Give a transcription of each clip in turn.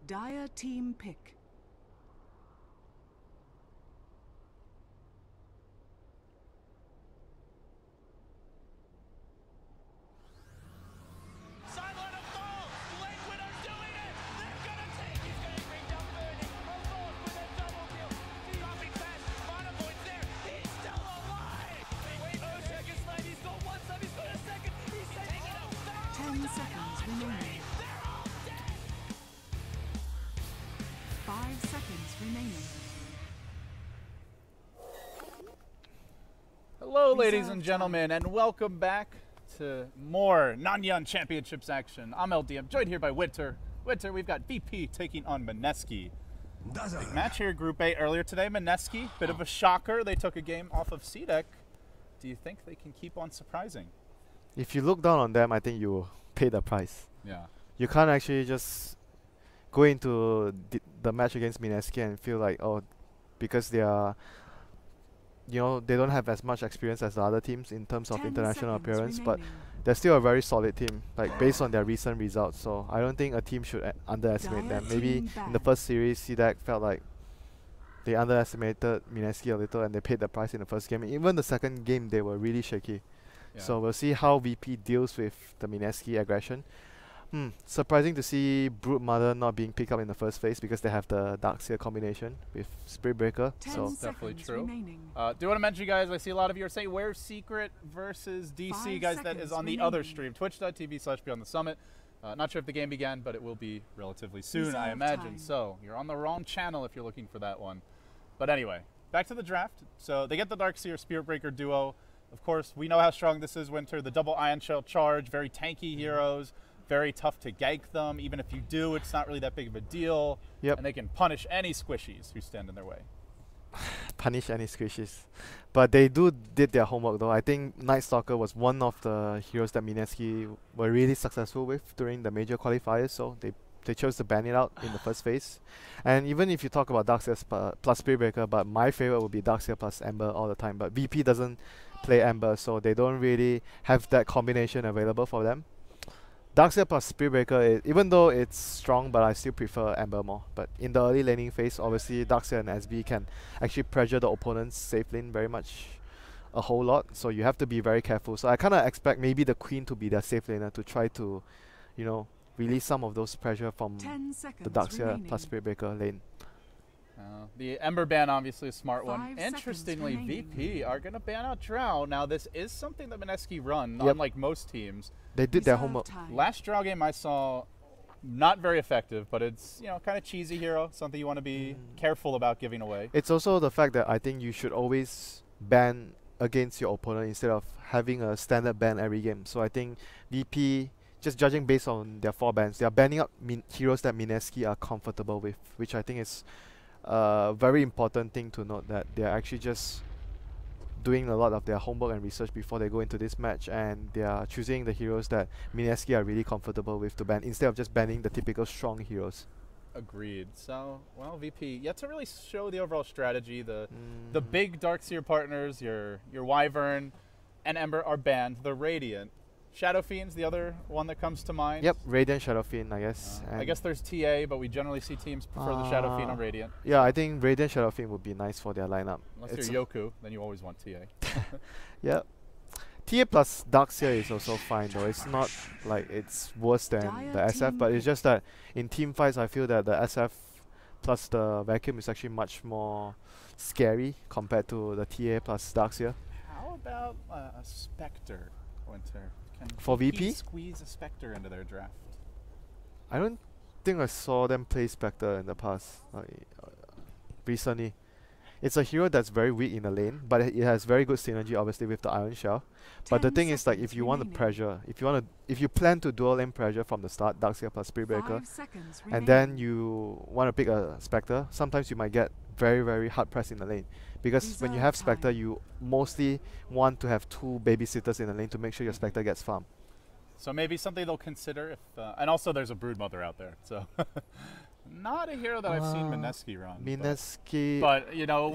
Dire team pick. Hello, ladies and gentlemen, and welcome back to more Nanyang Championships action. I'm LDM, joined here by Winter. Winter, we've got VP taking on Mineski. Big match here, Group A earlier today. Mineski, bit of a shocker. They took a game off of C-Deck. Do you think they can keep on surprising? If you look down on them, I think you will pay the price. Yeah. You can't actually just go into the match against Mineski and feel like, oh, because they are, you know, they don't have as much experience as the other teams in terms of international appearance, but they're still a very solid team, like based on their recent results. So I don't think a team should underestimate them. Maybe in the first series, C-Deck felt like they underestimated Mineski a little and they paid the price in the first game. Even the second game, they were really shaky. Yeah. So we'll see how VP deals with the Mineski aggression. Surprising to see Brood Mother not being picked up in the first phase because they have the Darkseer combination with Spirit Breaker. So definitely true. Do you want to mention, guys, I see a lot of you are saying, where's Secret versus DC, guys? That is on the other stream, twitch.tv/BeyondTheSummit. Not sure if the game began, but it will be relatively soon, I imagine. So you're on the wrong channel if you're looking for that one. But anyway, back to the draft. So they get the Darkseer Spirit Breaker duo. Of course, we know how strong this is, Winter. The double Ion Shell charge, very tanky heroes. Very tough to gank them. Even if you do, it's not really that big of a deal. Yep. And they can punish any squishies who stand in their way. Punish any squishies. But they did their homework though. I think Night Stalker was one of the heroes that Mineski were really successful with during the major qualifiers. So they chose to ban it out in the first phase. And even if you talk about Darkseer plus Spirit Breaker, but my favorite would be Darkseer plus Ember all the time. But VP doesn't play Ember, so they don't really have that combination available for them. Darkseer plus Spirit Breaker, even though it's strong, but I still prefer Ember more. But in the early laning phase, obviously Darkseer and SB can actually pressure the opponent's safe lane very much, a whole lot. So you have to be very careful. So I kind of expect maybe the Queen to be their safe laner to try to, you know, release some of those pressure from the Darkseer plus Spirit Breaker lane. The Ember ban, obviously a smart one. Interestingly, VP are going to ban out Drow. Now, this is something that Mineski run, unlike most teams. They did their homework. Last Drow game I saw, not very effective, but it's, you know, kind of cheesy hero, something you want to be careful about giving away. It's also the fact that I think you should always ban against your opponent instead of having a standard ban every game. So I think VP, just judging based on their 4 bans, they are banning up heroes that Mineski are comfortable with, which I think is a very important thing to note, that they are actually just doing a lot of their homework and research before they go into this match, and they are choosing the heroes that Mineski are really comfortable with to ban instead of just banning the typical strong heroes. Agreed. So, well, VP yet to really show the overall strategy. The big Darkseer partners, your Wyvern and Ember, are banned. The Radiant. Shadow Fiend's the other one that comes to mind. Yep, Radiant, Shadow Fiend, I guess. I guess there's TA, but we generally see teams prefer the Shadow Fiend on Radiant. Yeah, I think Radiant, Shadow Fiend would be nice for their lineup. Unless you're Yoku, then you always want TA. Yeah. TA plus Darkseer is also fine though. It's not like it's worse than the SF, but it's just that in team fights I feel that the SF plus the Vacuum is actually much more scary compared to the TA plus Darkseer. How about a Spectre, Winter? For VP? Squeeze a Spectre into their draft. I don't think I saw them play Spectre in the past, recently. It's a hero that's very weak in the lane, but it has very good synergy obviously with the Ion Shell. But the thing is, like, if you want to pressure, if you plan to dual lane pressure from the start, Darkseer plus Spirit Breaker, and then you want to pick a Spectre, sometimes you might get very, very hard pressed in the lane. Because when you have Spectre, you mostly want to have 2 babysitters in the lane to make sure your Spectre gets farmed. So maybe something they'll consider if, and also there's a Brood Mother out there, so not a hero that I've seen Mineski run. Mineski, but you know,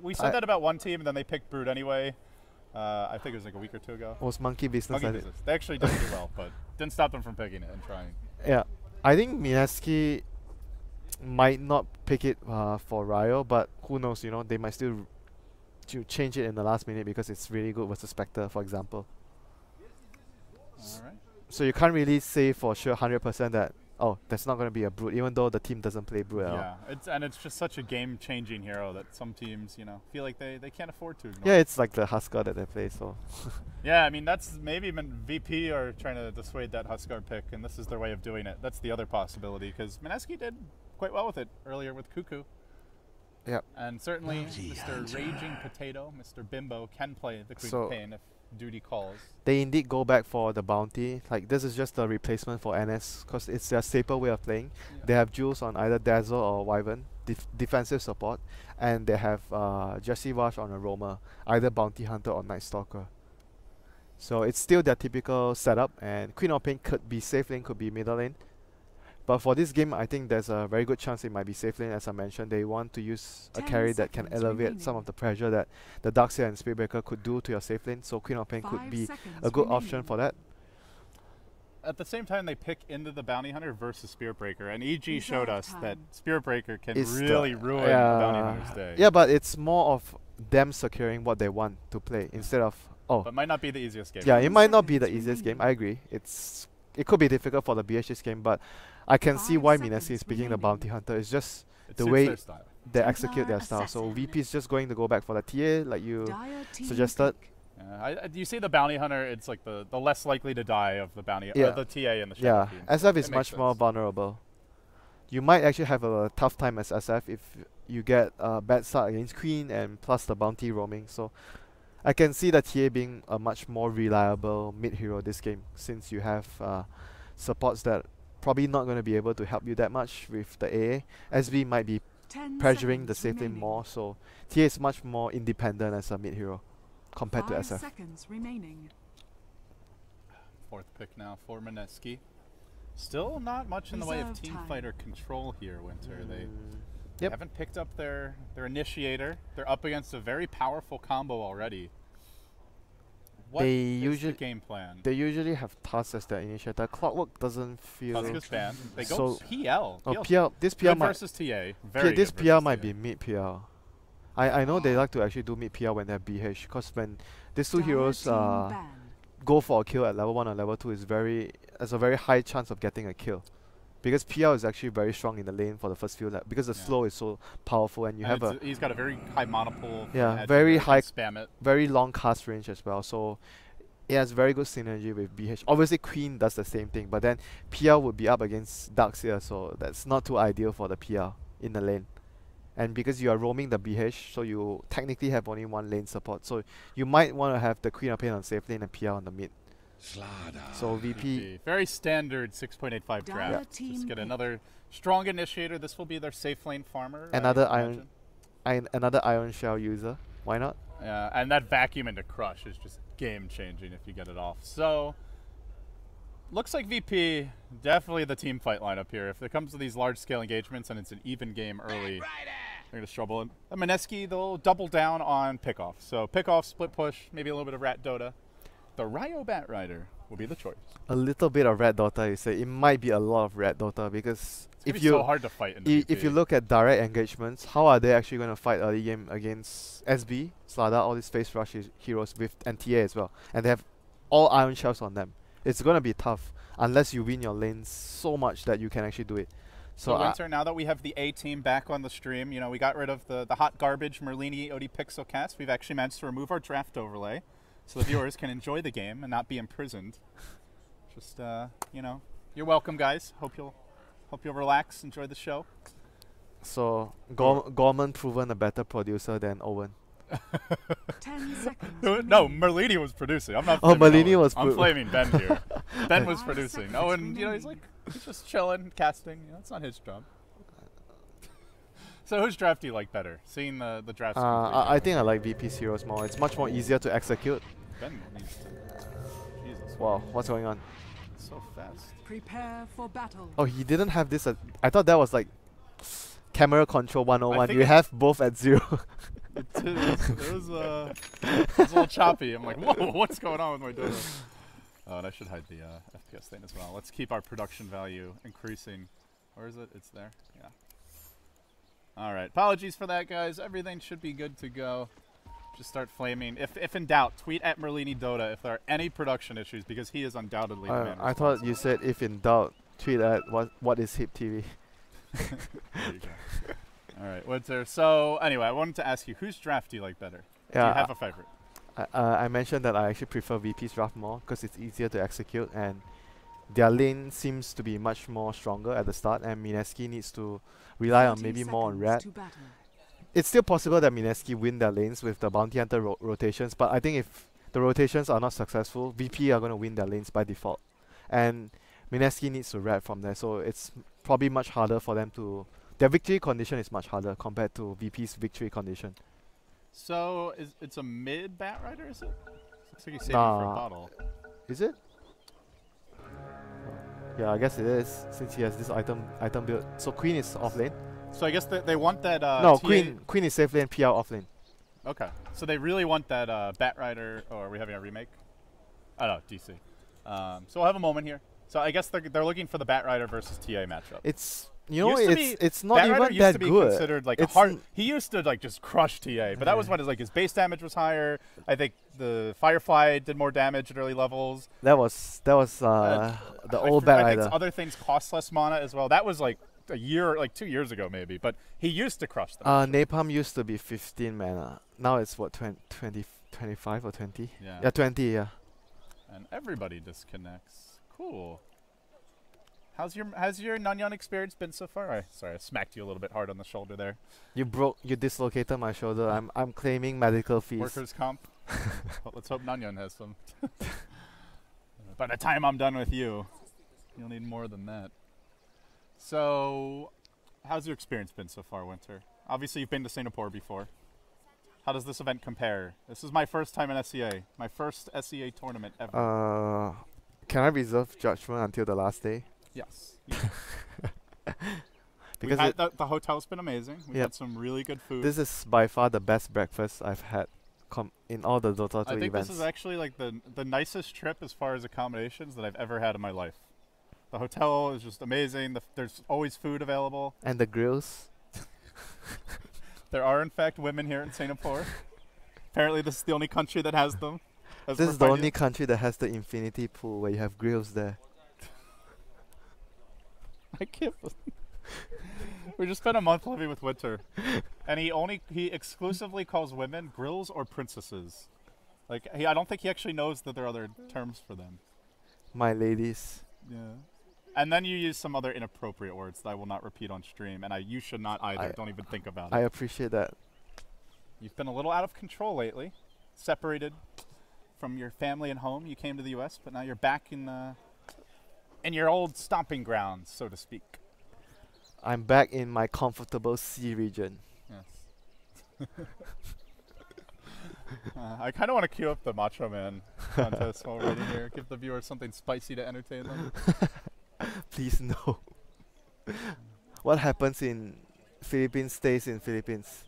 we said that about one team, and then they picked Brood anyway. I think it was like a week or 2 ago. It was Monkey Business. Monkey Business. They actually did pretty well, but didn't stop them from picking it and trying. Yeah, I think Mineski might not pick it for Ryo, but who knows, you know, they might still change it in the last minute because it's really good versus Spectre, for example. Alright. So you can't really say for sure 100% that, oh, that's not going to be a Brute, even though the team doesn't play Brute at all. Yeah, it's just such a game-changing hero that some teams, you know, feel like they can't afford to ignore. Yeah, it's like the Huskar that they play, so. Yeah, I mean, that's maybe VP are trying to dissuade that Huskar pick, and this is their way of doing it. That's the other possibility, because Mineski did quite well with it earlier with Cuckoo. Yep. And certainly Mr. Raging Potato, Mr. Bimbo, can play the Queen of Pain if duty calls. They indeed go back for the bounty. Like, this is just a replacement for NS, because it's their staple way of playing. Yeah. They have Jules on either Dazzle or Wyvern, defensive support, and they have Jesse Rush on a Roamer, either Bounty Hunter or Night Stalker. So it's still their typical setup, and Queen of Pain could be safe lane, could be middle lane. But for this game, I think there's a very good chance it might be safe lane. As I mentioned, they want to use a carry that can elevate some of the pressure that the Darkseer and Spiritbreaker could do to your safe lane. So Queen of Pain could be a good option for that. At the same time, they pick into the Bounty Hunter versus Spiritbreaker, and EG showed us that Spiritbreaker can really ruin the Bounty Hunter's day. Yeah, but it's more of them securing what they want to play instead of But might not be the easiest game. Yeah, it might not be the easiest game. I agree. It could be difficult for the BH this game, but I can see why Mineski is picking the Bounty Hunter. It's just the way they execute their style. So VP is just going to go back for the TA, like you suggested. You see the Bounty Hunter, it's like the less likely to die of the Bounty, the TA in the Shadow team. SF is much more vulnerable. You might actually have a tough time as SF if you get a bad start against Queen and plus the Bounty roaming. So I can see the TA being a much more reliable mid hero this game, since you have supports that probably not going to be able to help you that much with the AA. SB might be pressuring the safe lane more, so TA is much more independent as a mid hero compared to SF. Fourth pick now for Mineski. Still not much in the way of team fighter control here, Winter. They haven't picked up their initiator. They're up against a very powerful combo already. What is the game plan? They usually have Tusk as their initiator. Clockwork doesn't feel... Tusk is banned. They go PL. Oh, PL. This PL might... versus TA. Very this PL might be mid PL. I know they like to actually do mid PL when they have BH, because when these two heroes go for a kill at level 1 or level 2, there's a very high chance of getting a kill. Because PL is actually very strong in the lane for the first few laps, because the slow is so powerful, and you have he's got a very high monopole. Yeah, very high, spam it. Very long cast range as well. So it has very good synergy with BH. Obviously, Queen does the same thing, but then PL would be up against Darkseer, so that's not too ideal for the PL in the lane. And because you are roaming the BH, so you technically have only one lane support. So you might want to have the Queen of Pain on safe lane and PL on the mid. So VP, very standard 6.85 draft. Just get another strong initiator. This will be their safe lane farmer. Another Iron Shell user. Why not? Yeah, and that vacuum into Crush is just game changing if you get it off. So looks like VP definitely the team fight lineup here. If it comes to these large scale engagements and it's an even game early, they're gonna struggle. And Mineski, they'll double down on pickoff. So pickoff, split push, maybe a little bit of Rat Dota. The Ryo Bat Rider will be the choice. A little bit of Red Dota, you say. It might be a lot of Red Dota, because it's so hard to fight in the if you look at direct engagements, how are they actually going to fight early game against SB, Slada, all these face rush heroes with NTA as well, and they have all Iron Shells on them. It's going to be tough unless you win your lanes so much that you can actually do it. So Winter, now that we have the A team back on the stream, you know, we got rid of the hot garbage Merlini OD Pixel cast. We've actually managed to remove our draft overlay, so the viewers can enjoy the game and not be imprisoned. Just you know, you're welcome, guys. Hope you'll relax, enjoy the show. So Gorman proven a better producer than Owen. 10 seconds. No, Merlini was producing. I'm not. Merlini was. I'm flaming Ben here. Ben was producing. Owen, you know, he's just chilling, casting. You know, it's not his job. So whose draft do you like better? Seeing the drafts. I think I like VP's heroes more. It's much more easier to execute. Ben needs to. Jesus. Wow, what's going on? So fast. Prepare for battle. Oh, he didn't have this. I thought that was like camera control 101. You have both at 0. It was a little choppy. I'm like, whoa, what's going on with my Dota? Oh, and I should hide the FPS thing as well. Let's keep our production value increasing. Where is it? It's there. Yeah. All right. Apologies for that, guys. Everything should be good to go. Just start flaming. If in doubt, tweet at Mineski-Dota if there are any production issues, because he is undoubtedly the man I thought you said if in doubt, tweet at what is Hip TV. There you go. All right, Winter. So anyway, I wanted to ask you, whose draft do you like better? Do you have a favorite? I mentioned that I actually prefer VP's draft more because it's easier to execute and their lane seems to be much more stronger at the start, and Mineski needs to rely on maybe more on red. It's still possible that Mineski win their lanes with the bounty hunter rotations, but I think if the rotations are not successful, VP are going to win their lanes by default. And Mineski needs to red from there, so it's probably much harder for them to... Their victory condition is much harder compared to VP's victory condition. So it's a mid Bat Rider, is it? Looks like he's saving for a bottle. Is it? Yeah, I guess it is, since he has this item build. So Queen is off lane. So I guess they want that. No, Queen is safe lane, PR off lane. Okay, so they really want that Bat Rider. Or are we having a remake? Oh no, DC. So we'll have a moment here. So I guess they're looking for the Bat Rider versus TA matchup. It's it's not even that used to be good. Considered like a hard. He used to like just crush TA, but that was when his base damage was higher. I think the Firefly did more damage at early levels. That was the old Bat Rider. I think other things cost less mana as well. That was like a year, like 2 years ago maybe, but he used to crush them. Napalm used to be 15 mana. Now it's what 20, 25 or 20? Yeah, 20. Yeah. And everybody disconnects. Cool. Has your Nanyang experience been so far? Sorry, I smacked you a little bit hard on the shoulder there. You dislocated my shoulder. I'm claiming medical fees. Workers' comp. Well, let's hope Nanyang has some. By the time I'm done with you, you'll need more than that. So, how's your experience been so far, Winter? Obviously, you've been to Singapore before. How does this event compare? This is my first time in SEA. My first SEA tournament ever. Can I reserve judgment until the last day? Yes. Because the hotel's been amazing. We've had some really good food. This is by far the best breakfast I've had in all the Dota 2 events. I think this is actually like the nicest trip as far as accommodations that I've ever had in my life. The hotel is just amazing. There's always food available. And the grills. There are, in fact, women here in Singapore. Apparently, this is the only country that has them. This is the only country that has the infinity pool where you have grills there. I can't believe we just spent a month living with Winter, and he exclusively calls women grills or princesses. Like I don't think he actually knows that there are other terms for them. My ladies. Yeah. And then you use some other inappropriate words that I will not repeat on stream, and you should not either. Don't even think about it. I appreciate that. You've been a little out of control lately, separated from your family and home. You came to the U.S., but now you're back in your old stomping grounds, so to speak. I'm back in my comfortable C region. Yes. I kind of want to queue up the Macho Man contest while we're waiting here. Give the viewers something spicy to entertain them. Please no. What happens in Philippines stays in Philippines.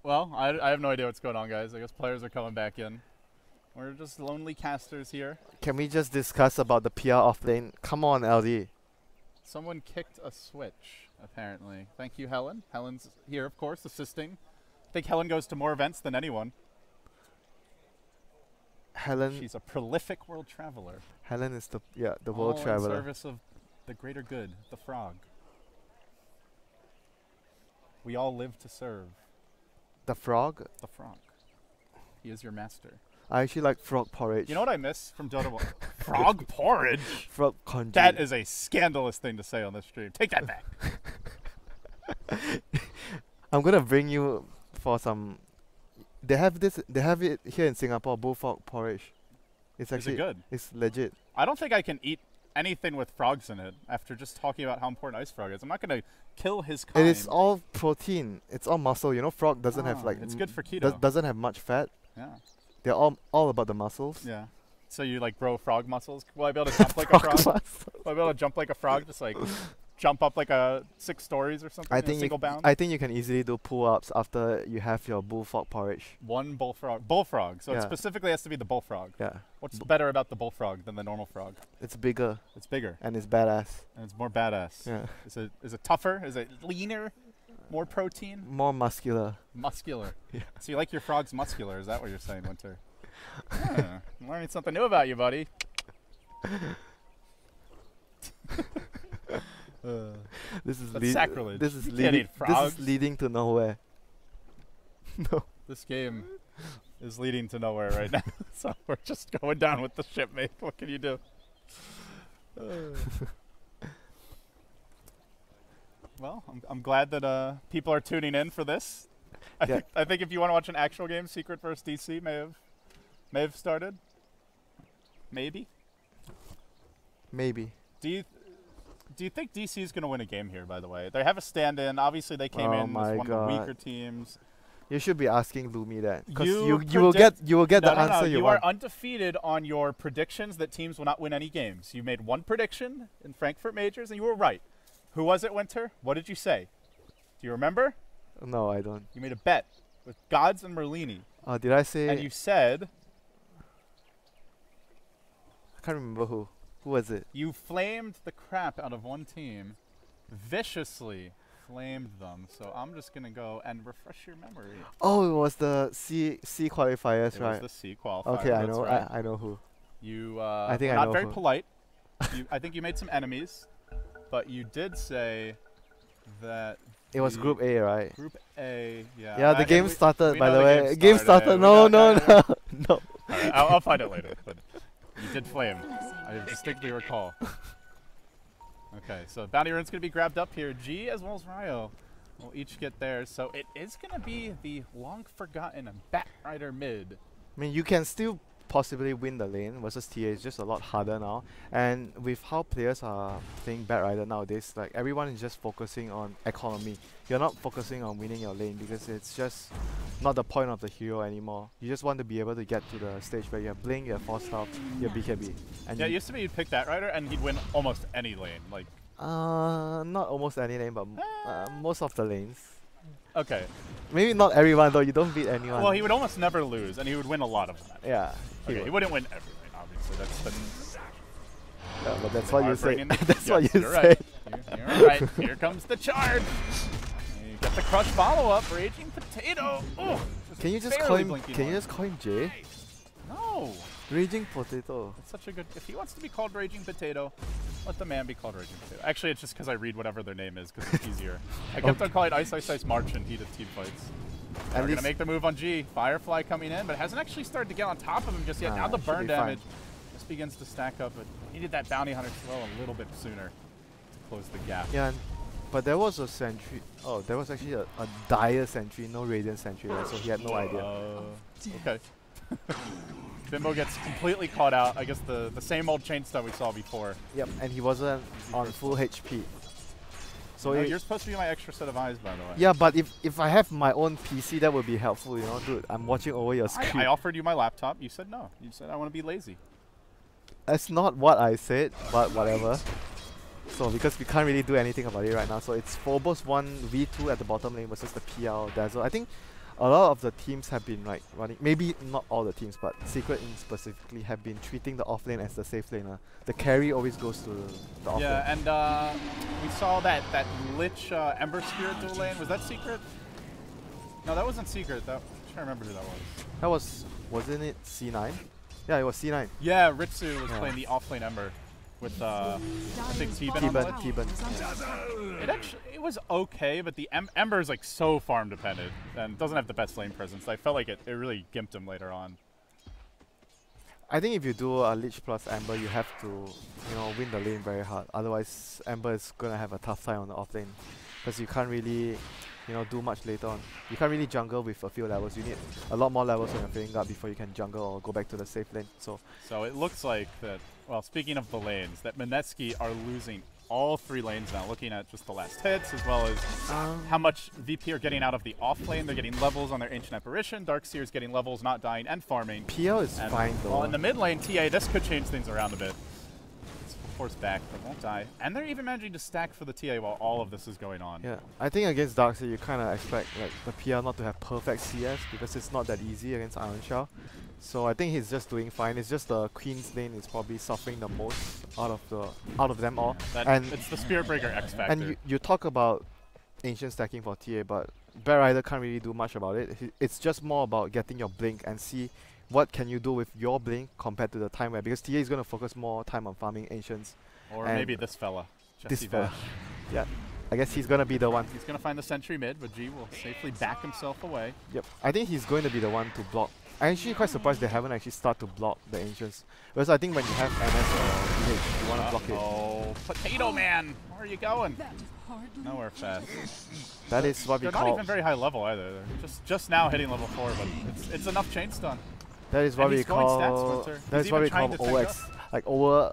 Well, I have no idea what's going on, guys. I guess players are coming back in. We're just lonely casters here. Can we just discuss about the PR off lane? Come on, LD. Someone kicked a switch, apparently. Thank you, Helen. Helen's here, of course, assisting. I think Helen goes to more events than anyone. Helen. She's a prolific world traveler. Helen is the world traveler. In service of the greater good, the frog. We all live to serve. The frog? The frog. He is your master. I actually like frog porridge. You know what I miss from Dota 1? Frog porridge? Frog congee. That is a scandalous thing to say on this stream. Take that back. I'm gonna bring you for some. They have it here in Singapore. Bullfrog porridge. It's actually is it good? It's legit. I don't think I can eat anything with frogs in it after just talking about how important ice frog is. I'm not gonna kill his kind. It is all protein. It's all muscle. You know, frog doesn't have like. It's good for keto. Doesn't have much fat. Yeah. They're all about the muscles. Yeah. So you like grow frog muscles? Will I be able to jump like a frog? Will I be able to jump like a frog? Just like jump up like 6 stories or something in a single bound? I think you can easily do pull-ups after you have your bullfrog porridge. One bullfrog. Bullfrog. So it Yeah. specifically has to be the bullfrog. Yeah. What's better about the bullfrog than the normal frog? It's bigger It's bigger and it's badass. and it's more badass. Yeah. Is it tougher? Is it leaner? More protein? More muscular. Muscular. Yeah. So you like your frogs muscular? Is that what you're saying, Winter? I'm learning something new about you, buddy. This is That's sacrilege. This is You can't eat frogs. leading to nowhere. No. This game is leading to nowhere right now. So we're just going down with the ship, mate. What can you do? Well, I'm glad that people are tuning in for this. I think if you want to watch an actual game, Secret versus DC may have started. Maybe. Do you think DC is going to win a game here? By the way, they have a stand-in. Obviously, they came in as one of the weaker teams. You should be asking Lumi that, because You you will get the answer you You want. are undefeated on your predictions that teams will not win any games. You made one prediction in Frankfurt Majors, and you were right. Who was it, Winter? What did you say? Do you remember? No, I don't. You made a bet with Gods and Merlini, Did I say? and you said I can't remember who. Who was it? you flamed the crap out of one team, viciously flamed them. So I'm just gonna go and refresh your memory. Oh, it was the C qualifiers, It right? was the C qualifier. Okay, I that's know. right. I know who. You I think were I not know very who. polite. I think you made some enemies, but you did say that It was Group A, right? Group A, yeah. Yeah, the game started, we by know the way. game Game started. started. We No, know- no, no, no. Alright, I'll find it later. But you did flame. I distinctly recall. Okay, so Bounty Rune's going to be grabbed up here. G as well as Ryo will each get theirs. So it is going to be the long-forgotten Bat Rider mid. I mean, you can still possibly win the lane versus TA. It's just a lot harder now. And with how players are playing Bat Rider nowadays, like everyone is just focusing on economy. You're not focusing on winning your lane because it's just not the point of the hero anymore. You just want to be able to get to the stage where you have Blink, you have Force Staff, you have BKB. And Yeah, it used to be you'd pick Bat Rider and he'd win almost any lane. Like, not almost any lane, but most of the lanes. okay. Maybe not everyone though. You don't beat anyone. Well, he would almost never lose, and he would win a lot of them. Yeah. Okay, he wouldn't win every lane, obviously. That's the Yeah, but that's what you say. heartbreaking. That's what Yes, you you're say. right. You're right. Here comes the charge. You get the crush follow-up, Raging Potato. Oh, Can you just call him? Can you just call him Jay? No. Raging Potato. It's such a good. If he wants to be called Raging Potato, let the man be called Raging Potato. Actually, it's just because I read whatever their name is because it's easier. I kept on calling Ice Ice Ice March in heated team fights. We're gonna make the move on G. Firefly coming in, but hasn't actually started to get on top of him just yet. Now the burn damage just begins to stack up, but he needed that bounty hunter slow a little bit sooner to close the gap. Yeah, but there was a sentry. Oh, there was actually a dire sentry, no radiant sentry, right? So he had no idea. Okay. Bimbo gets completely caught out. I guess the same old chain stuff we saw before. Yep, and he wasn't on full HP. So You're supposed to be my extra set of eyes, by the way. yeah, but if I have my own PC, that would be helpful, you know, dude. I'm watching over your screen. I offered you my laptop. You said no. You said I want to be lazy. That's not what I said, but whatever. So because we can't really do anything about it right now, so it's Phobos 1v2 at the bottom lane versus the PL Dazzle. I think a lot of the teams have been like running, maybe not all the teams, but Secret in specifically have been treating the off lane as the safe lane. The carry always goes to the off lane. Yeah, and we saw that Lich Ember Spirit dual lane. Was that Secret? No, that wasn't Secret. I'm trying to remember who that was. Wasn't it C9? Yeah, it was C9. Yeah, Ritsu was playing the off lane Ember with I think T-Ben on the Lich. T-Ben. It was okay, but the Ember is like so farm dependent and doesn't have the best lane presence. I felt like it really gimped him later on. I think if you do a Lich plus Ember, you have to, you know, win the lane very hard. Otherwise, Ember is gonna have a tough time on the off lane, because you can't really, you know, do much later on. You can't really jungle with a few levels. You need a lot more levels on your Failing Guard before you can jungle or go back to the safe lane. So it looks like that. Well, speaking of the lanes, that Mineski are losing all 3 lanes now. Looking at just the last hits, as well as how much VP are getting out of the off lane. They're getting levels on their Ancient Apparition. Darkseer's getting levels, not dying, and farming. PL is fine though. Well, in the mid lane, TA, this could change things around a bit. force back, but won't die. And they're even managing to stack for the TA while all of this is going on. Yeah, I think against Darkseid you kind of expect like the PR not to have perfect CS because it's not that easy against Iron Shell. So I think he's just doing fine. It's just the Queen's lane is probably suffering the most out of them all. Yeah, and it's the Spirit Breaker X factor. And you talk about Ancient stacking for TA, but Bat Rider can't really do much about it. It's just more about getting your blink and see what can you do with your blink compared to the time where, because TA is going to focus more time on farming Ancients. Or maybe this fella. This fella. Yeah. I guess he's going to be the one. He's going to find the sentry mid, but G will safely back himself away. Yep. I think he's going to be the one to block. I'm actually quite surprised they haven't actually started to block the Ancients. Because I think when you have MS or DH, you want to block it. Oh, Potato Man! Where are you going? Nowhere fast. That is what we call... They're not even very high level either. They're just now hitting level 4, but it's enough chain stun. That is what we call... That is what we call OX. Like over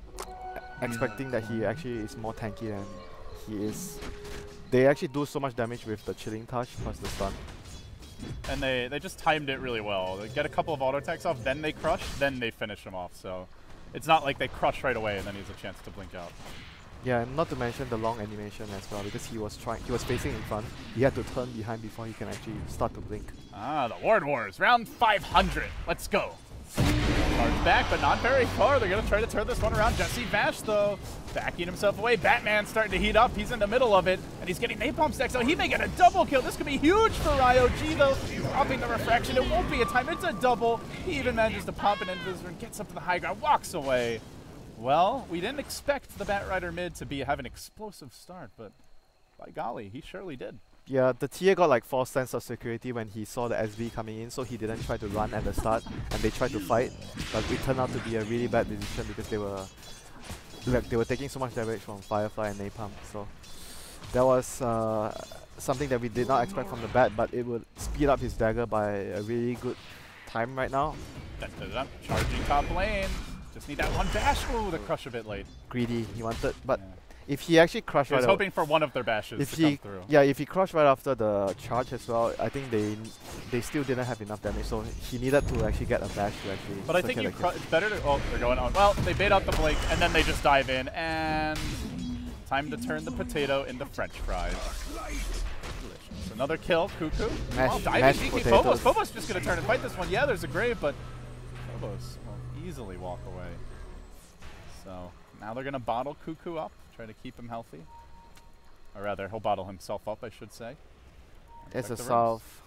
expecting that he actually is more tanky than he is. They actually do so much damage with the chilling touch plus the stun. And they just timed it really well. They get a couple of auto attacks off, then they crush, then they finish him off. So it's not like they crush right away and then he has a chance to blink out. Yeah, and not to mention the long animation as well, because he was facing in front. He had to turn behind before he can actually start to blink. Ah, the Ward Wars, round 500. Let's go. Charge back, but not very far. They're going to try to turn this one around. Jesse Vash, though, backing himself away. Batman starting to heat up. He's in the middle of it, and he's getting napalm stacks, so he may get a double kill. This could be huge for Ryo. G, though, dropping the refraction. It won't be a time. It's a double. He even manages to pop an Invisor and gets up to the high ground, walks away. Well, we didn't expect the Bat Rider mid to have an explosive start, but by golly, he surely did. Yeah, the TA got like false sense of security when he saw the SV coming in, so he didn't try to run at the start, and they tried to fight, but it turned out to be a really bad decision because they were taking so much damage from Firefly and Napalm. So that was something that we did not expect from the Bat, but it would speed up his dagger by a really good time right now. Charging top lane. Just need that one bash. Ooh, the crush a bit late. Greedy, he wanted, but if he actually crushed right, I was hoping for one of their bashes to come through. Yeah, if he crushed right after the charge as well, I think they still didn't have enough damage, so he needed to actually get a bash to actually. But I think it's better to. Oh, they're going on. Well, they bait out the blink and then they just dive in, and time to turn the potato into French fries. Delicious. Another kill, Cuckoo. Diving DK Phobos. Phobos just gonna turn and fight this one. Yeah, there's a grave, but Phobos will easily walk away. So now they're gonna bottle Cuckoo up. Try to keep him healthy. Or rather, he'll bottle himself up, I should say. It's a self.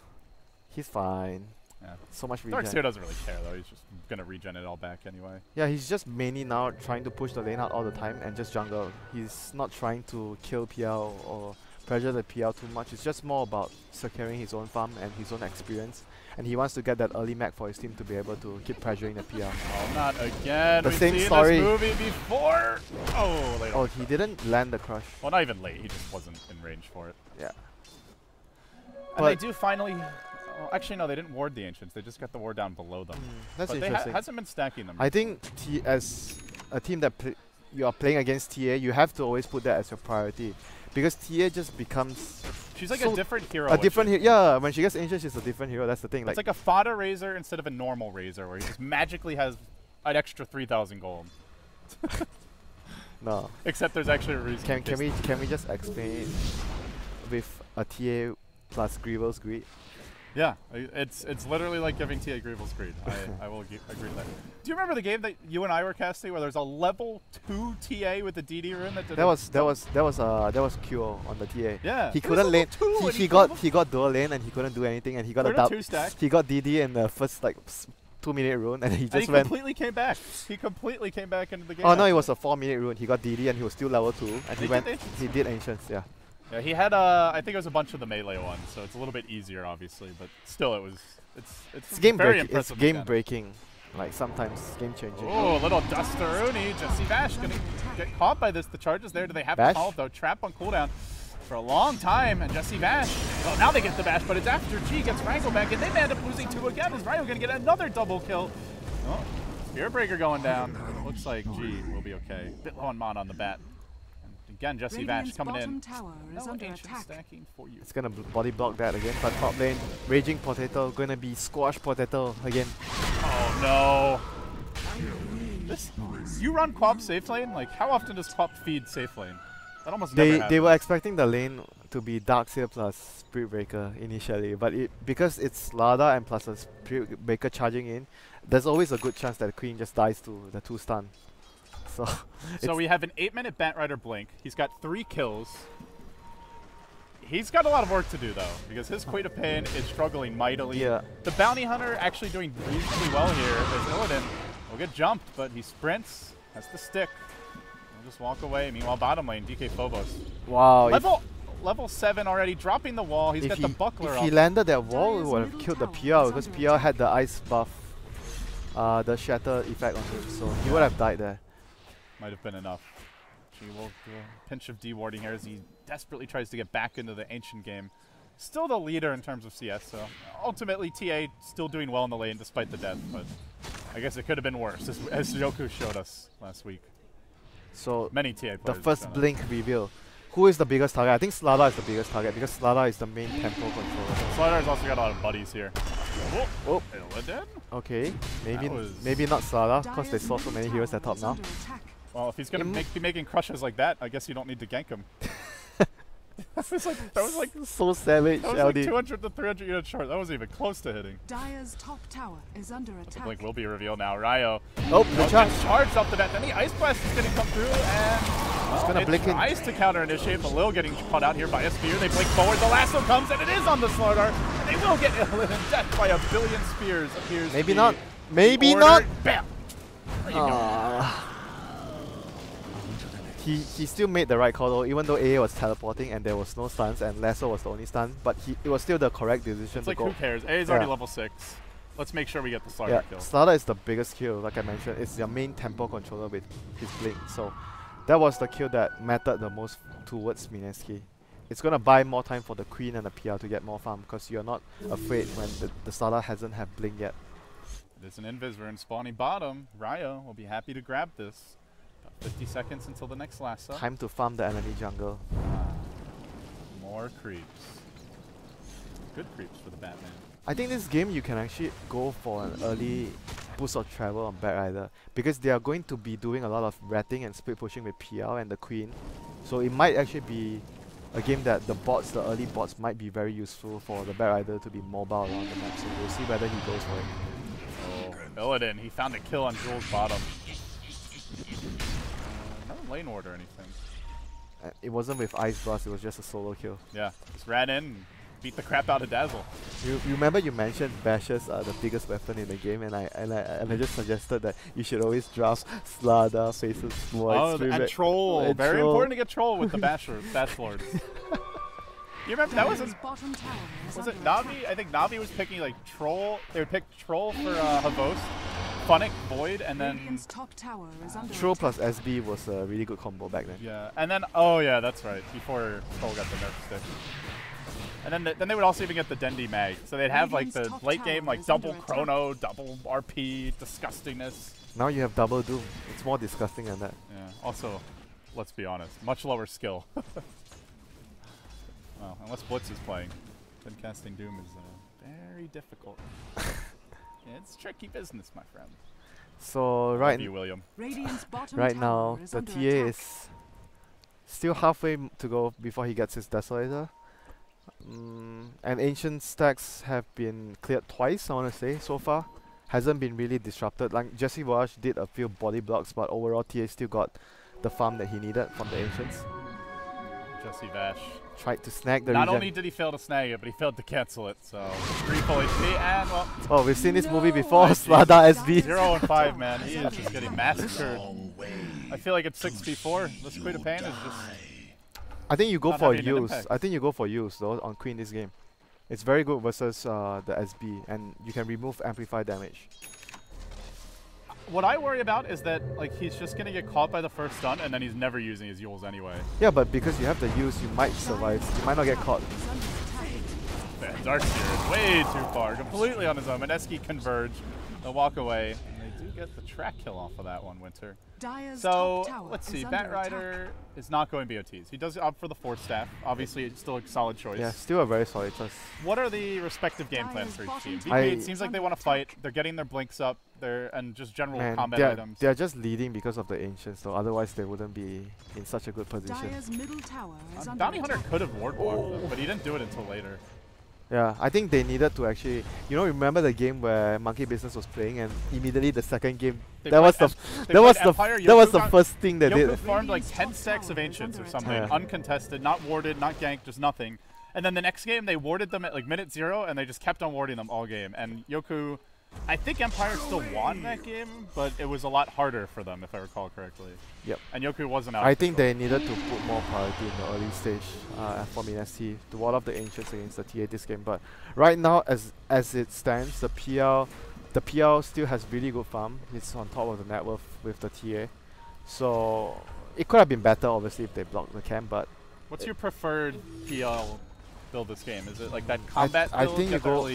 He's fine. Yeah. So much regen. Darkseid doesn't really care though, he's just gonna regen it all back anyway. Yeah, he's just mainly now trying to push the lane out all the time and just jungle. He's not trying to kill PL or pressure the PL too much. It's just more about securing his own farm and his own experience. And he wants to get that early mech for his team to be able to keep pressuring the PL. Oh, not again. The same story. This movie before. Oh, later. Oh, he didn't land the crush. Well, not even late. He just wasn't in range for it. Yeah. And they do finally. Well, actually, no, they didn't ward the Ancients. They just got the ward down below them. That's but interesting. They hasn't been stacking them. I think as a team that you are playing against TA, you have to always put that as your priority. Because TA just becomes... She's like a different hero. A different hero. Yeah, when she gets Ancient, she's a different hero. That's the thing. It's like a fodder Razor instead of a normal Razor, where he just magically has an extra 3,000 gold. No. Except there's actually a reason. Can we just explain with a TA plus Greevil's Greed? Yeah, it's literally like giving TA Greevil's Greed. I will agree to that. Do you remember the game that you and I were casting where there's a level 2 TA with the DD rune that did that was Q on the TA. Yeah. He couldn't lane. He got dual lane and he couldn't do anything, and he got a 2-stack. He got DD in the first like 2-minute rune, and he just went. Completely came back. He completely came back into the game. Oh no, it was a 4-minute rune. He got DD and he was still level 2, and he did Ancients. Yeah. Yeah, he had I think it was a bunch of the melee ones, so it's a little bit easier, obviously, but still, it's game very breaking. It's impressive. Game breaking, like sometimes game changing. Oh, little Dusteroonie. Jesse Vash gonna get caught by this. The charge is there. Do they have to call though? Trap on cooldown for a long time, and Jesse Vash. Well, now they get the bash, but it's after G gets Ryo back, and they may end up losing 2 again. Is Ryo gonna get another double kill? Oh, Spirit Breaker going down. Looks like G will be okay. Bit low on mana on the bat. Again, Jesse Vash coming in. No Ancient stacking for you. It's gonna body block that again, but top lane, Raging Potato, gonna be Squash Potato again. Oh no! You run Quap safe lane? Like, how often does Quap feed safe lane? That almost never happens. They were expecting the lane to be Darkseer plus Spirit Breaker initially, but because it's Slada and plus a Spirit Breaker charging in, there's always a good chance that the Queen just dies to the 2 stun. So we have an 8-minute Batrider blink. He's got 3 kills. He's got a lot of work to do, though, because his Queen of Pain is struggling mightily. Yeah. The Bounty Hunter actually doing reasonably well here. As Illidan will get jumped, but he sprints, has the stick. He'll just walk away. Meanwhile, bottom lane, DK Phobos. Wow. Level 7 already, dropping the wall. He's got the buckler If up. he landed that wall, it would have killed the PR, because PR had the ice buff, the shatter effect on him, so he would have died there. Might have been enough. He will do a pinch of dewarding here as he desperately tries to get back into the Ancient game. Still the leader in terms of CS, so ultimately TA still doing well in the lane despite the death, but I guess it could have been worse, as Yoku showed us last week. So many TA players. The first blink reveal. Who is the biggest target? I think Slada is the biggest target because Slada is the main tempo controller. Slider's also got a lot of buddies here. Oh. Illidan? Okay, maybe not Slada because they saw so many heroes at top now. Well, if he's gonna be making crushes like that, I guess you don't need to gank him. that was like so savage. That was like 200 to 300 units short. That wasn't even close to hitting. Dire's top tower is under attack. The blink will be revealed now. Ryo. Oh, the charged up the bat. Then the Ice Blast is going to come through, and he's going to blink in. Tries to counter initiate, but Lil getting caught out here by a spear. They blink forward. The lasso comes, and it is on the Slardar, and they will get Illidan. Death by a billion spears appears. Maybe not. Maybe not. Bam. He still made the right call though, even though AA was teleporting and there was no stuns and Lasso was the only stun, but it was still the correct decision it's to like, go. Who cares? AA is already level 6. Let's make sure we get the Slaughter kill. Slaughter is the biggest kill, like I mentioned. It's your main tempo controller with his blink, so that was the kill that mattered the most towards Mineski. It's gonna buy more time for the Queen and the PR to get more farm because you're not afraid when the Slaughter hasn't had blink yet. There's an Invis rune spawning bottom. Ryo will be happy to grab this. 50 seconds until the next lasso. Time to farm the enemy jungle. More creeps. Good creeps for the Batman. I think this game you can actually go for an early boost of travel on Batrider because they are going to be doing a lot of ratting and split pushing with PL and the Queen. So it might actually be a game that the early bots might be very useful for the Batrider to be mobile around the map. So we'll see whether he goes for it. Oh, Illidan, he found a kill on Jules bottom. Lane ward or anything. It wasn't with Ice Blast, it was just a solo kill. Yeah, just ran in and beat the crap out of Dazzle. You remember you mentioned bashes are the biggest weapon in the game, and I just suggested that you should always draft Slada faces more and Troll. And very troll. Important to get Troll with the Bash Lords. You remember that was it Navi? I think Navi was picking like Troll. They would pick Troll for Havos. Funnick, Void, and then top tower is under Troll plus SB was a really good combo back then. Yeah, and then oh yeah, that's right. Before Troll got the nerf stick, and then they would also even get the Dendi Mag. So they'd have like the late game like double Chrono, double RP, disgustingness. Now you have double Doom. It's more disgusting than that. Yeah. Also, let's be honest, much lower skill. Well, unless Blitz is playing, then casting Doom is very difficult. Yeah, it's tricky business, my friend. So right now, the TA is still halfway to go before he gets his Desolator. And Ancient stacks have been cleared twice, I want to say, so far. Hasn't been really disrupted. Like Jesse Voyage did a few body blocks, but overall TA still got the farm that he needed from the Ancients. Jesse Vash tried to snag the Not regen. only did he fail to snag it, but he failed to cancel it. So 3 full HP and well. Oh, we've seen this movie before. Slada SB. 0 and 5, man. He is just getting massacred. I feel like it's 6v4. This Queen of Pain is just. I think you go for use. I think you go for use though on Queen this game. It's very good versus the SB, and you can remove amplify damage. What I worry about is that like he's just gonna get caught by the first stun, and then he's never using his Yules anyway. Yeah, but because you have the use, you might survive. You might not get caught. Darkseer is way too far, completely on his own. Mineski converge. They'll walk away. And they do get the track kill off of that one, Winter. Dire's So, top tower let's see. is under Batrider is not going BOTs. He does opt for the Force Staff. Obviously, it's still a solid choice. Yeah, still a very solid choice. What are the respective game plans for each team? VP, it seems like they want to fight. They're getting their blinks up. And just general combat items. They're just leading because of the Ancients, though. Otherwise, they wouldn't be in such a good position. Dire's middle tower is under Bounty Hunter attack. could have ward blocked them, but he didn't do it until later. Yeah, I think they needed to actually, remember the game where Monkey Business was playing, and immediately the second game, that was the first thing they did. Yoku farmed like 10 stacks of Ancients or something, uncontested, not warded, not ganked, just nothing. And then the next game, they warded them at like minute 0, and they just kept on warding them all game. And Yoku, I think Empire still won that game, but it was a lot harder for them, if I recall correctly. Yep. And Yoku wasn't out. I think they needed to put more priority in the early stage for Mineski to ward off the Ancients against the TA this game. But right now, as it stands, the PL still has really good farm. It's on top of the net worth with the TA. So it could have been better, obviously, if they blocked the camp, but... What's your preferred PL build this game? Is it like that combat build? I think you go...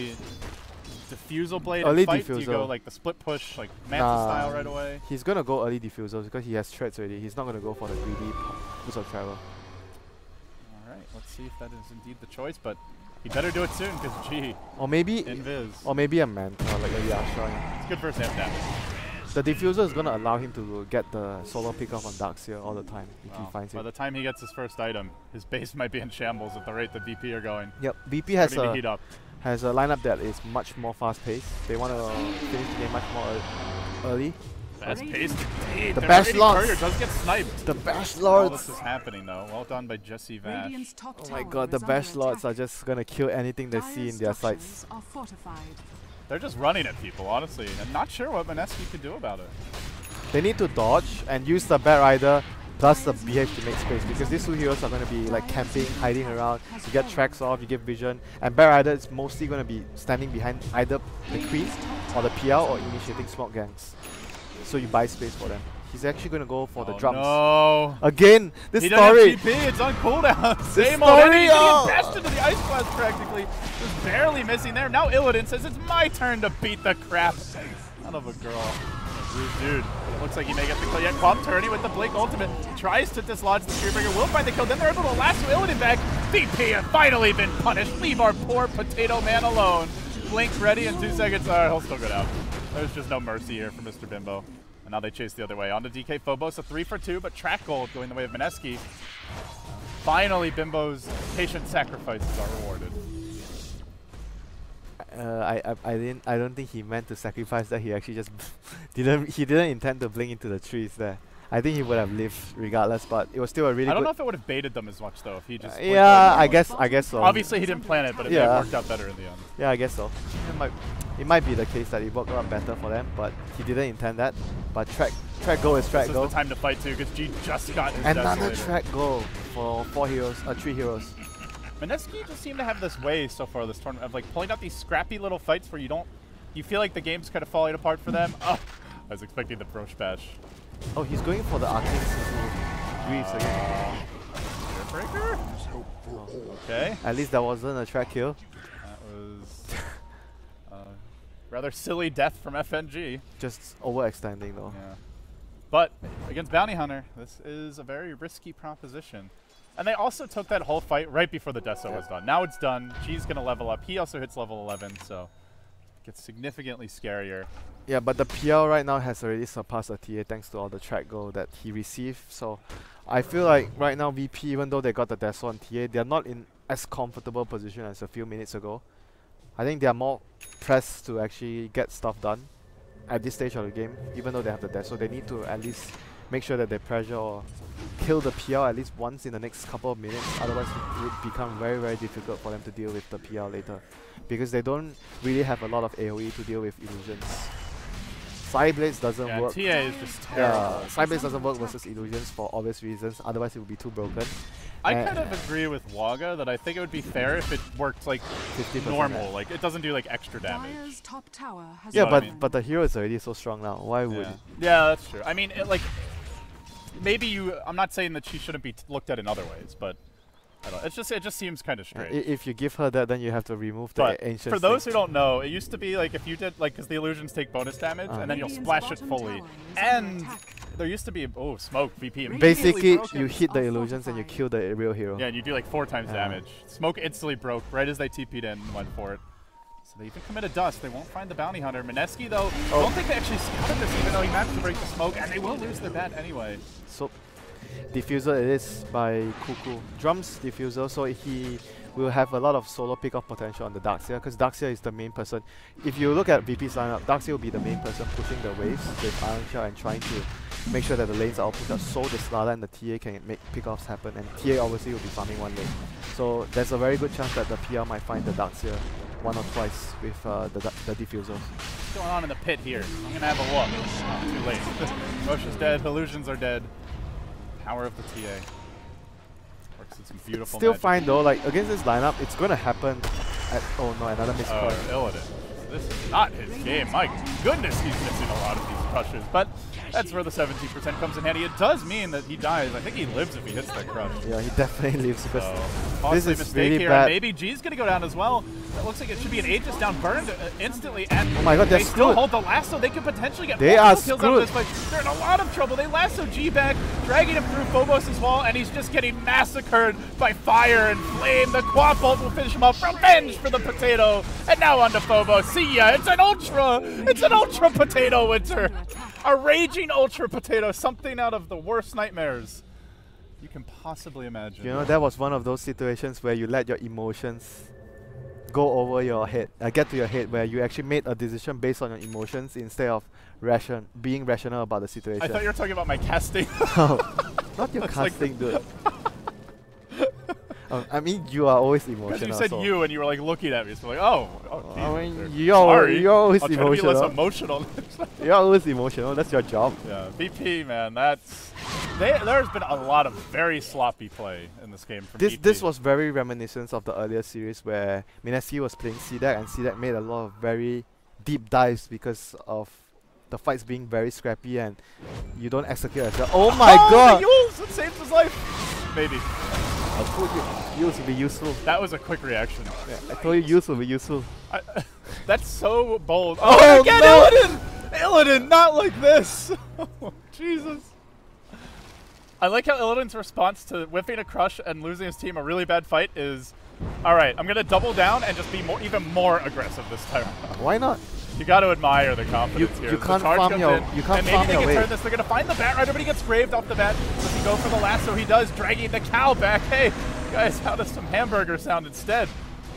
Diffusal blade early and fight? diffusal. Do you go like the split push, like Manta style right away? He's gonna go early diffusal because he has threats already. He's not gonna go for the greedy boost of travel. Alright, let's see if that is indeed the choice, but he better do it soon because gee. Or maybe a Manta, like a Yasha. It's good first half damage. The diffuser is gonna allow him to get the solo pick off on Darkseer all the time if he finds it. By the time he gets his first item, his base might be in shambles at the rate the VP are going. Yep, VP has a lineup that is much more fast-paced. They want to finish the game much more early. Fast-paced indeed. The Bash Lords does get sniped. The Bash Lords. All this is happening though. Well done by Jesse Vash. Oh my god, the Bash Lords are just gonna kill anything they see in their sights. They're just running at people, honestly. I'm not sure what Mineski could do about it. They need to dodge and use the Batrider plus the BH to make space, because these two heroes are going to be like camping, hiding around. You get tracks off, you get vision, and Batrider is mostly going to be standing behind either the Queen or the PL or initiating smoke ganks. So you buy space for them. He's actually going to go for the drums. No. Again, this he story. Doesn't have TP, it's on cooldown. Same old enemy getting bashed into the ice blast practically. Just barely missing there. Now Illidan says it's my turn to beat the crap out of a girl. Dude, it looks like he may get the kill yet. Quam Tourney with the Blink ultimate tries to dislodge the Spearbreaker, will find the kill, then they're able to lasso Illidan back. VP have finally been punished. Leave our poor potato man alone. Blink ready in 2 seconds. Alright, he'll still go down. There's just no mercy here for Mr. Bimbo. And now they chase the other way. On to DK Phobos, a 3 for 2, but track gold going the way of Mineski. Finally, Bimbo's patient sacrifices are rewarded. I don't think he meant to sacrifice that. He actually just didn't intend to blink into the trees there. I think he would have lived regardless, but it was still a really good... I don't know if it would have baited them as much though if he just... yeah, I guess so. Obviously he didn't plan it, but it may have worked out better in the end. Yeah, I guess so. It might be the case that it worked out better for them, but he didn't intend that. But track goal is track goal. This is the time to fight too, because G just got his another track goal for 3 heroes. Mineski just seemed to have this way so far this tournament of like pulling out these scrappy little fights where you feel like the game's kind of falling apart for them. Oh, I was expecting the Brosh Bash. Oh, he's going for the Arcane Greaves again. Breaker? Okay. At least that wasn't a track kill. That was rather silly death from FNG. Just overextending though. Yeah. But against Bounty Hunter, this is a very risky proposition. And they also took that whole fight right before the Deso was done. Now it's done. G's going to level up. He also hits level 11, so it gets significantly scarier. Yeah, but the PL right now has already surpassed the TA thanks to all the track goal that he received. So I feel like right now VP, even though they got the Deso on TA, they're not in as comfortable position as a few minutes ago. I think they are more pressed to actually get stuff done at this stage of the game. Even though they have the Deso, they need to at least make sure that they pressure or kill the PL at least once in the next couple of minutes. Otherwise it would become very, very difficult for them to deal with the PL later, because they don't really have a lot of AoE to deal with illusions. Psyblades doesn't work. TA is just terrible. Psyblades doesn't work versus illusions for obvious reasons, otherwise it would be too broken. I kind of agree with Waga that I think it would be fair if it worked like normal, like it doesn't do like extra damage. Top tower has but the hero is already so strong now. Why would it? Yeah, that's true. I mean, like maybe I'm not saying that she shouldn't be looked at in other ways, but I don't. It just seems kind of strange. If you give her that, then you have to remove the ancient. For those who don't know, it used to be like if you did like because the illusions take bonus damage and then you'll splash it fully. And there used to be smoke VP. Basically, you hit the illusions and you kill the real hero. Yeah, and you do like 4 times damage. Smoke instantly broke right as they TP'd in and went for it. So they even committed dust. They won't find the bounty hunter. Mineski though, I don't think they actually scouted this even though he managed to break the smoke, and they will lose their bat anyway. So. Diffuser it is by Cuckoo. Drums Diffuser, so he will have a lot of solo pick-off potential on the Darkseer, because Darkseer is the main person. If you look at VP's lineup, Darkseer will be the main person pushing the waves with Iron Shell and trying to make sure that the lanes are all pushed up so the Slala and the TA can make pick-offs happen, and TA obviously will be farming one lane. So there's a very good chance that the PR might find the Darkseer 1 or twice with the Diffuser. What's going on in the pit here? I'm going to have a look. Oh, too late. Roshan's dead, Illusions are dead. Power of the TA. Works with some beautiful still magic. Fine though, like against this lineup, it's gonna happen at another misclick. Illidan. This is not his game. My goodness, he's missing a lot of these crushes. But that's where the 17% comes in handy. It does mean that he dies. I think he lives if he hits that crush. Yeah, he definitely lives because this is mistake really here. Bad. Maybe G's gonna go down as well. That looks like it should be an Aegis down, burned instantly. And oh my god, they still hold the lasso. They could potentially get multiple kills out of this fight. They're in a lot of trouble. They lasso G back, dragging him through Phobos' wall, and he's just getting massacred by fire and flame. The quad bolt will finish him off. Revenge for the potato. And now on to Phobos. See ya. It's an ultra. It's an ultra potato winter. A raging ultra potato. Something out of the worst nightmares you can possibly imagine. You know, that was one of those situations where you let your emotions go over your head, get to your head, where you actually made a decision based on your emotions instead of being rational about the situation. I thought you were talking about my casting. Not your casting, dude. I mean, you are always emotional. Because you said you and you were like looking at me, so like, oh geez, I mean, you're always I'll emotional. try to be less emotional. You're always emotional. That's your job. Yeah, VP, man, there's been a lot of very sloppy play in this game from VP. This was very reminiscent of the earlier series where Mineski was playing CDAC and CDAC made a lot of very deep dives because of the fights being very scrappy and you don't execute as well. Oh my god! Yules! It saved his life! Maybe. I told you, Yules will be useful. That was a quick reaction. Yeah, I told you Yules will be useful. That's so bold. Oh, again, no! Illidan, not like this! Jesus. I like how Illidan's response to whiffing a crush and losing his team a really bad fight is, alright, I'm going to double down and just be even more aggressive this time. Why not? You got to admire the confidence here. You can't farm your and maybe they can turn this. They're going to find the Bat Rider, but he gets graved off the bat. Does he go for the lasso? He does, dragging the cow back. Hey, guys, how does some hamburger sound instead?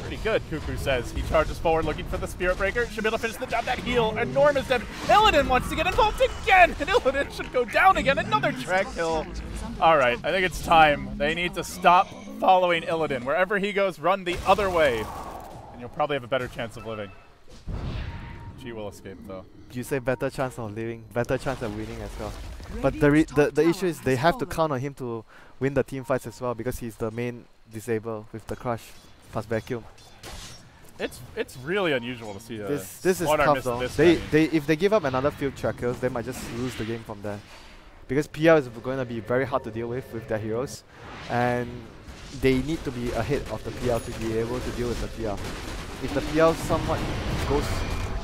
Pretty good, Cuckoo says. He charges forward looking for the Spirit Breaker. Should be able to finish the job. That heal. Enormous damage. Illidan wants to get involved again, and Illidan should go down again. Another track kill. All right, I think it's time. They need to stop following Illidan. Wherever he goes, run the other way, and you'll probably have a better chance of living. She will escape, though. You say better chance of living, better chance of winning as well. But the issue is they have to count on him to win the team fights as well because he's the main disable with the crush plus vacuum. It's really unusual to see this is tough though. If they give up another few trackers, they might just lose the game from there. Because PR is going to be very hard to deal with their heroes, and they need to be ahead of the PR to be able to deal with the PR. If the PR somewhat goes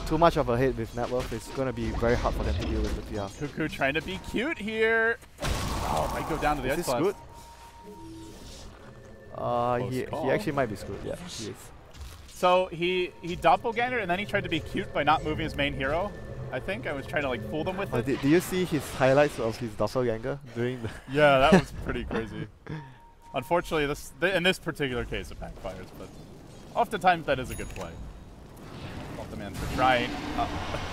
too much of a hit with net worth, it's going to be very hard for them to deal with the PR. Cuckoo trying to be cute here. Oh, might go down to the edge class. He actually might be screwed, yeah, he is. So he doppelganger and then he tried to be cute by not moving his main hero. I think I was trying to like fool them with it. Did you see his highlights of his doppelganger during the? Yeah, that was pretty crazy. Unfortunately, in this particular case it backfires, but oftentimes that is a good play. Off the man for trying.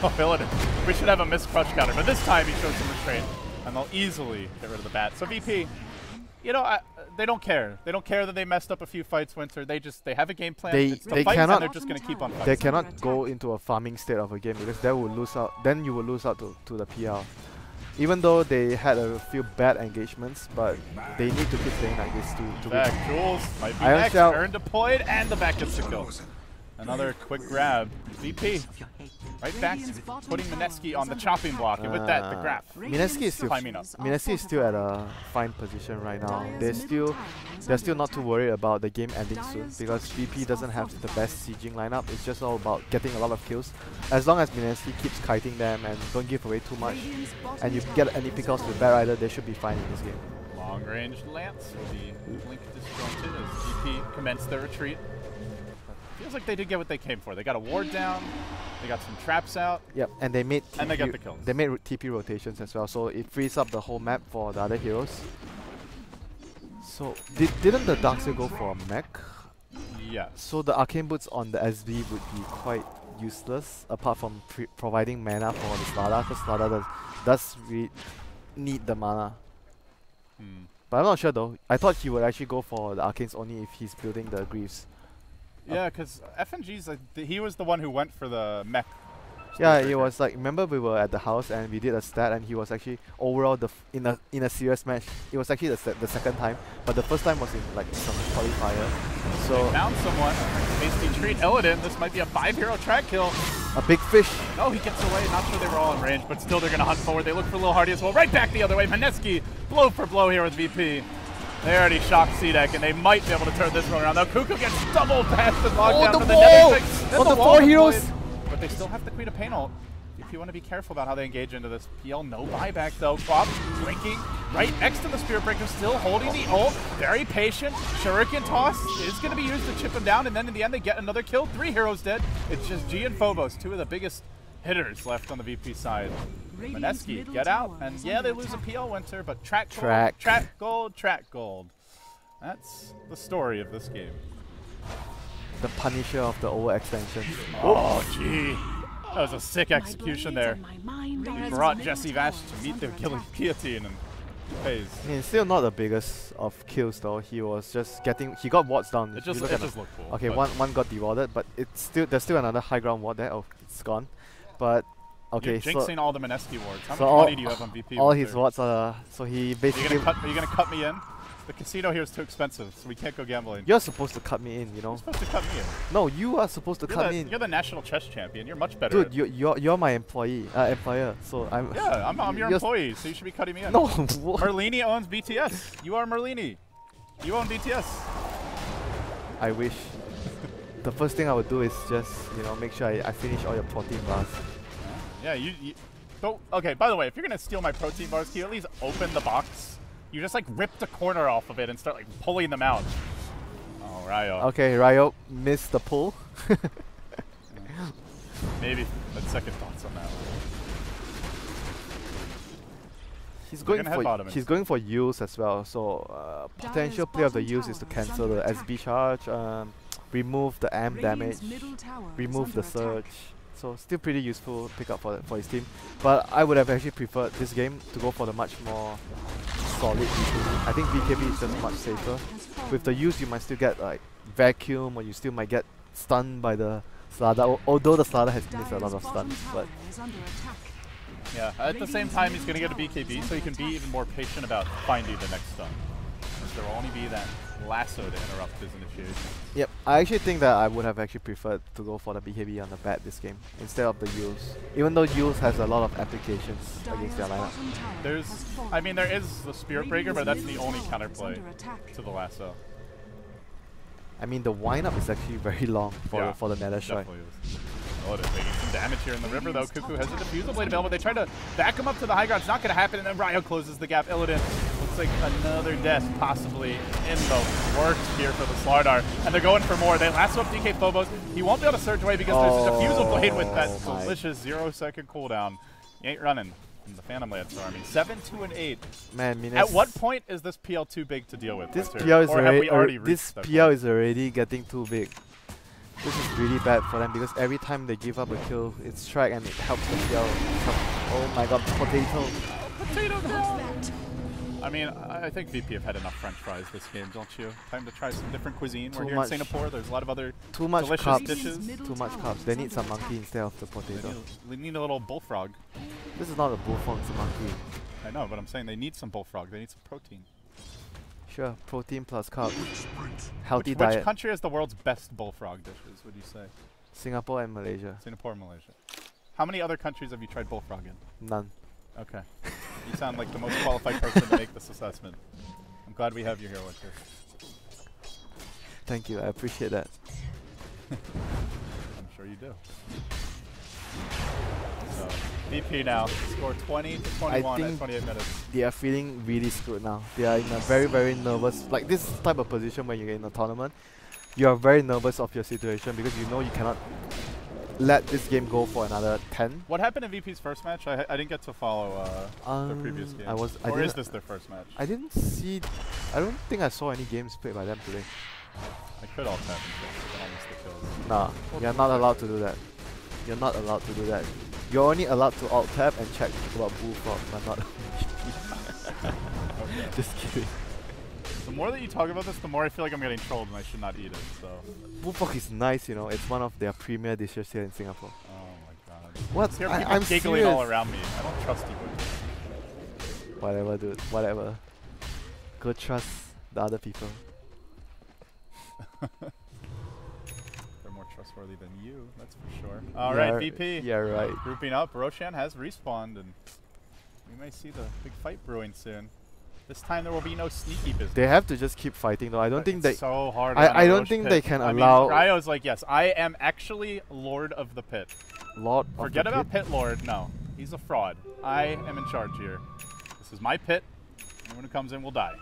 Illidan. We should have a missed crush counter, but this time he shows some restraint, and they'll easily get rid of the bat. So VP, you know, they don't care. They don't care that they messed up a few fights, Winter. They have a game plan. They cannot. And they're just going to keep on fighting. They cannot go into a farming state of a game because they will lose out. Then you will lose out to the PR. Even though they had a few bad engagements, but they need to keep playing like this to back. win. Jules might be Iron next. Shell. Turn deployed, and the back gets the kill. Another quick grab. VP. Right back to putting Mineski on the chopping block, and with that, the graph. Mineski is still climbing up. Mineski is still at a fine position right now. They're still not too worried about the game ending soon because VP doesn't have the best sieging lineup. It's just all about getting a lot of kills. As long as Mineski keeps kiting them and don't give away too much, and you get any pickoffs with Bad Rider, they should be fine in this game. Long-range Lance will be blink disjointed as VP commence their retreat. Feels like they did get what they came for. They got a ward down, they got some traps out. Yep, and they made TP, and they got the kills. They made TP rotations as well, so it frees up the whole map for the other heroes. So didn't the Darkseer go for a mech? Yeah. So the Arcane Boots on the SV would be quite useless, apart from providing mana for the Slada, because Slada does need the mana. But I'm not sure though. I thought he would actually go for the Arcanes only if he's building the Greaves. Yeah, because FNG's he was the one who went for the mech. Yeah, it was like, remember we were at the house and we did a stat and he was actually overall in a serious match. It was actually the second time, but the first time was in like some qualifier. So they found someone. Hasty treat Illidan. This might be a 5-hero track kill. A big fish. No, he gets away. Not sure they were all in range, but still they're going to hunt forward. They look for Lil Hardy as well. Right back the other way. Mineski, blow for blow here with VP. They already shocked C-Deck, and they might be able to turn this one around. Now Cuckoo gets double past and locked down for the Nether. On the 4 heroes! But they still have the Queen of Pain ult. If you want to be careful about how they engage into this. PL, no buyback though. Quap blinking right next to the Spirit Breaker, still holding the ult. Very patient. Shuriken toss is going to be used to chip him down, and then in the end they get another kill. 3 heroes dead. It's just G and Phobos, 2 of the biggest hitters left on the VP side. Mineski, get out, and yeah, they lose a PL Winter, but track gold. That's the story of this game. The Punisher of the overextension. Oh, gee. That was a sick execution there. He brought Jesse Vash to meet the guillotine and pays. I mean, still not the biggest of kills though. He was just getting, he got wards down. It just looked cool. Okay, one got dewarded, but there's still another high ground ward there. Oh, it's gone. But okay, you're jinxing all the Mineski wards. How so much money do you have on VP? All his wards are, so he basically... Are you gonna cut me in? The casino here is too expensive, so we can't go gambling. You're supposed to cut me in, you know? You're supposed to cut me in. No, you are supposed to cut me in. You're the national chess champion. You're much better. Dude, you're my employer, so I'm... Yeah, I'm your employee, so you should be cutting me in. No, Merlini owns BTS. You are Merlini. You own BTS. I wish. The first thing I would do is just, you know, make sure I finish all your protein bars. Yeah, so, okay, by the way, if you're going to steal my protein bars, can you at least open the box? You just like rip the corner off of it and start like pulling them out. Oh, Ryo. Okay, Ryo missed the pull. Maybe second thoughts on that. He's going for use as well. So potential play of the use is to cancel the SB charge, remove the AM damage, remove the surge. So still pretty useful pickup for his team. But I would have actually preferred this game to go for the much more solid BKB. I think BKB is just much safer. With the use, you might still get like vacuum, or you still might get stunned by the Slada. Although the Slada has missed a lot of stuns, but yeah, at the same time, he's going to get a BKB, so he can be even more patient about finding the next stun. There will only be that lasso to interrupt his initiation. Yep, I actually think that I would have actually preferred to go for the BKB on the bat this game instead of the Yules. Even though Yules has a lot of applications against their lineup. There is the Spirit Breaker, but that's the only counterplay to the lasso. I mean, the wind-up is actually very long for the Nether Strike. Oh, they're taking some damage here in the river, though. Cuckoo has a Diffusal Blade available. They try to back him up to the high ground. It's not going to happen, and then Ryo closes the gap. Illidan looks like another death possibly in the works here for the Slardar. And they're going for more. They lasso up DK Phobos. He won't be able to surge away because there's a Diffusal Blade with that delicious 0-second cooldown. He ain't running from the Phantom Lancer army. 7-2-8. Man, at what point is this PL too big to deal with? This PL is already getting too big. This is really bad for them because every time they give up a kill, it's track and it helps the PL. Oh my god, potato. Potato down! I mean, I think VP have had enough French fries this game, don't you? Time to try some different cuisine. We're here in Singapore. There's a lot of other delicious dishes. Too much carbs. They need some monkey instead of the potato. They need a little bullfrog. This is not a bullfrog, it's a monkey. I know, but I'm saying they need some bullfrog. They need some protein. Sure, protein plus carbs. Healthy diet. Which country has the world's best bullfrog dishes, would you say? Singapore and Malaysia. Singapore and Malaysia. How many other countries have you tried Bullfrog in? None. Okay. You sound like the most qualified person to make this assessment. I'm glad we have you here, Winter. Thank you, I appreciate that. I'm sure you do. So, VP now, score 20 to 21 at 28 minutes. They are feeling really screwed now. They are in a very, very nervous, like this type of position when you're in a tournament. You are very nervous of your situation because you know you cannot let this game go for another 10. What happened in VP's first match? I didn't get to follow the previous game. Or is this their first match? I didn't see. I don't think I saw any games played by them today. I could alt tab and almost the kills. Nah, you're not allowed to do that. You're not allowed to do that. You're only allowed to alt tab and check about Bullfrog, but not Okay. Just kidding. The more that you talk about this, the more I feel like I'm getting trolled and I should not eat it, so. Bullfrog is nice, you know. It's one of their premier dishes here in Singapore. Oh my god. What? I'm giggling serious. all around me. I don't trust you. Whatever, dude. Whatever. Go trust the other people. They're more trustworthy than you, that's for sure. Alright, VP. Yeah, right. Grouping up. Roshan has respawned, and we may see the big fight brewing soon. This time there will be no sneaky business. They have to just keep fighting though. I don't think it's so hard. I don't think they can allow. Ryo's like, yes, I am actually Lord of the Pit. Lord of Forget the about Pit Lord. No, he's a fraud. I am in charge here. This is my pit. Anyone who comes in will die.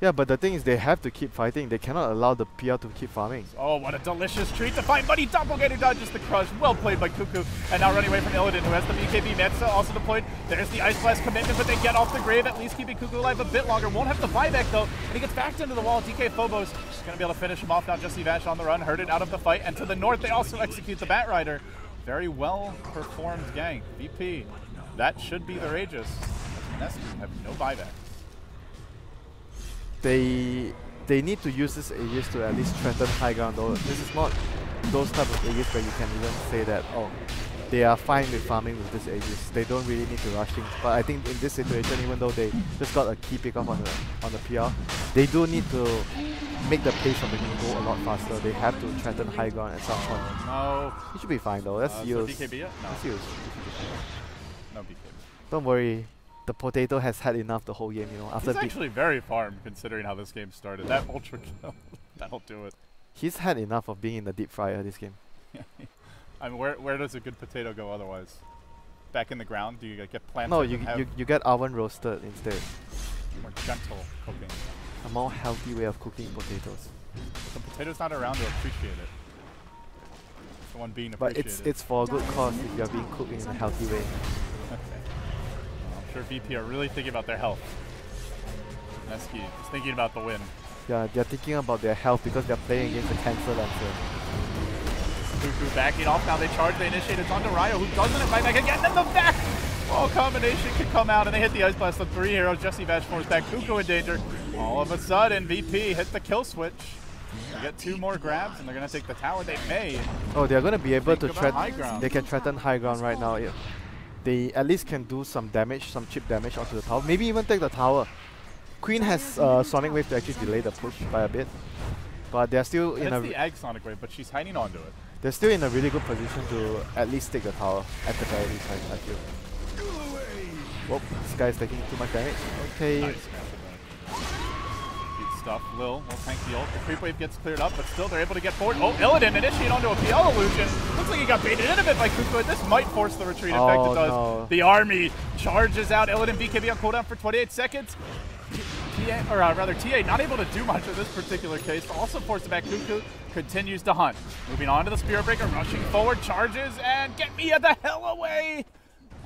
Yeah, but the thing is, they have to keep fighting. They cannot allow the PR to keep farming. Oh, what a delicious treat to find Buddy Doppelganger dodges the crush. Well played by Cuckoo. And now running away from Illidan, who has the BKB. Mansa also deployed. There's the Ice Blast commitment, but they get off the grave, at least keeping Cuckoo alive a bit longer. Won't have the buyback, though. And he gets backed into the wall. DK Phobos is going to be able to finish him off now. Jesse Vash on the run. Heard it out of the fight. And to the north, they also execute the Bat Rider. Very well performed gank. VP. That should be the Aegis. Mineski have no buyback. They need to use this Aegis to at least threaten high ground though. This is not those type of Aegis where you can even say that, oh, they are fine with farming with this Aegis. They don't really need to rush things. But I think in this situation, even though they just got a key pick off on the PR, they do need to make the pace of the game go a lot faster. They have to threaten high ground at some point. No. He should be fine though. That's used. So BKB yet? No. That's used. No BKB. Don't worry. The potato has had enough the whole game, you know. After he's actually very farmed considering how this game started. That ultra kill, that'll do it. He's had enough of being in the deep fryer this game. I mean, where does a good potato go otherwise? Back in the ground? Do you get planted? No, you get oven roasted instead. More gentle cooking. A more healthy way of cooking potatoes. But the potato's not around to appreciate it. It's the one being appreciated. But it's for a good cause if you're being cooked in a healthy way. Okay. I'm sure VP are really thinking about their health. Mineski is thinking about the win. Yeah, they're thinking about their health because they're playing against the Cancer Lancer. Cuckoo backing off, now they charge, they initiate, it's onto Ryo, who doesn't invite back again, then the back! Oh, combination can come out, and they hit the Ice Blast on 3 heroes. Jesse Vash forced back, Cuckoo in danger. All of a sudden, VP hit the kill switch. They get 2 more grabs, and they're going to take the tower. They may. Oh, they're going to be able to threaten. They can threaten high ground right now. Yeah. They at least can do some damage, some chip damage onto the tower. Maybe even take the tower. Queen has Sonic Wave to actually delay the push by a bit. But they're still in a... the Egg Sonic Wave, but she's hanging onto it. They're still in a really good position to at least take the tower, at the very least, I feel. Whoop, this guy's taking too much damage. Okay. Nice. Good stuff. Lil will tank the ult. The creep wave gets cleared up, but still they're able to get forward. Oh, Illidan initiate onto a PL illusion. Looks like he got baited in a bit by Kuko. This might force the retreat. In fact, it does. No. The army charges out. Illidan BKB on cooldown for 28 seconds. TA not able to do much in this particular case. Also forced back. Cuckoo continues to hunt. Moving on to the Spirit Breaker, rushing forward, charges, and get me the hell away!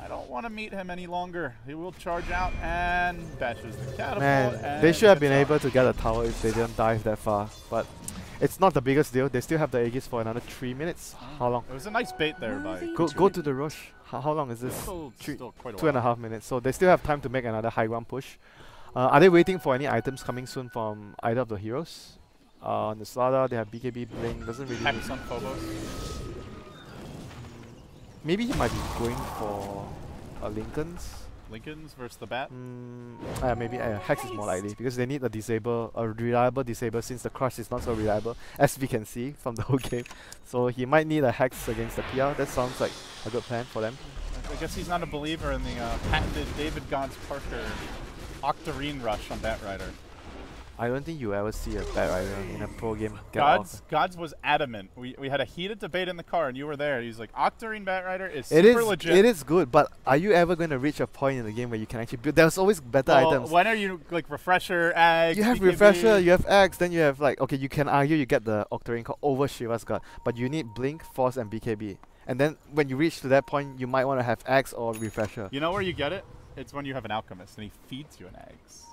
I don't want to meet him any longer. He will charge out and bashes the catapult. Man, they should have been able to get a tower if they didn't dive that far. But it's not the biggest deal. They still have the Aegis for another 3 minutes. How long? It was a nice bait there by... Go to the rush. How long is this? Still quite a 2.5 minutes. So they still have time to make another high ground push. Are they waiting for any items coming soon from either of the heroes? On the Slaughter, they have BKB Blink. Doesn't really. Hex on Phobos. Maybe he might be going for Lincoln's. Lincoln's versus the Bat? Maybe Hex is more likely because they need a reliable disable since the Crush is not so reliable as we can see from the whole game. So he might need a Hex against the PR. That sounds like a good plan for them. I guess he's not a believer in the patented David Gons Parker Octarine rush on Batrider. I don't think you ever see a Batrider in a pro game get Gods was adamant. We had a heated debate in the car, and you were there. He's like, Octarine Batrider is super legit. It is good, but are you ever going to reach a point in the game where you can actually build? There's always better items. When are you like Refresher, Ag, You have BKB? Refresher, you have Axe, then you have like, okay, you can argue you get the Octarine card over Shiva's God, but you need Blink, Force, and BKB. And then when you reach to that point, you might want to have Axe or Refresher. You know where you get it? It's when you have an Alchemist, and he feeds you an Axe.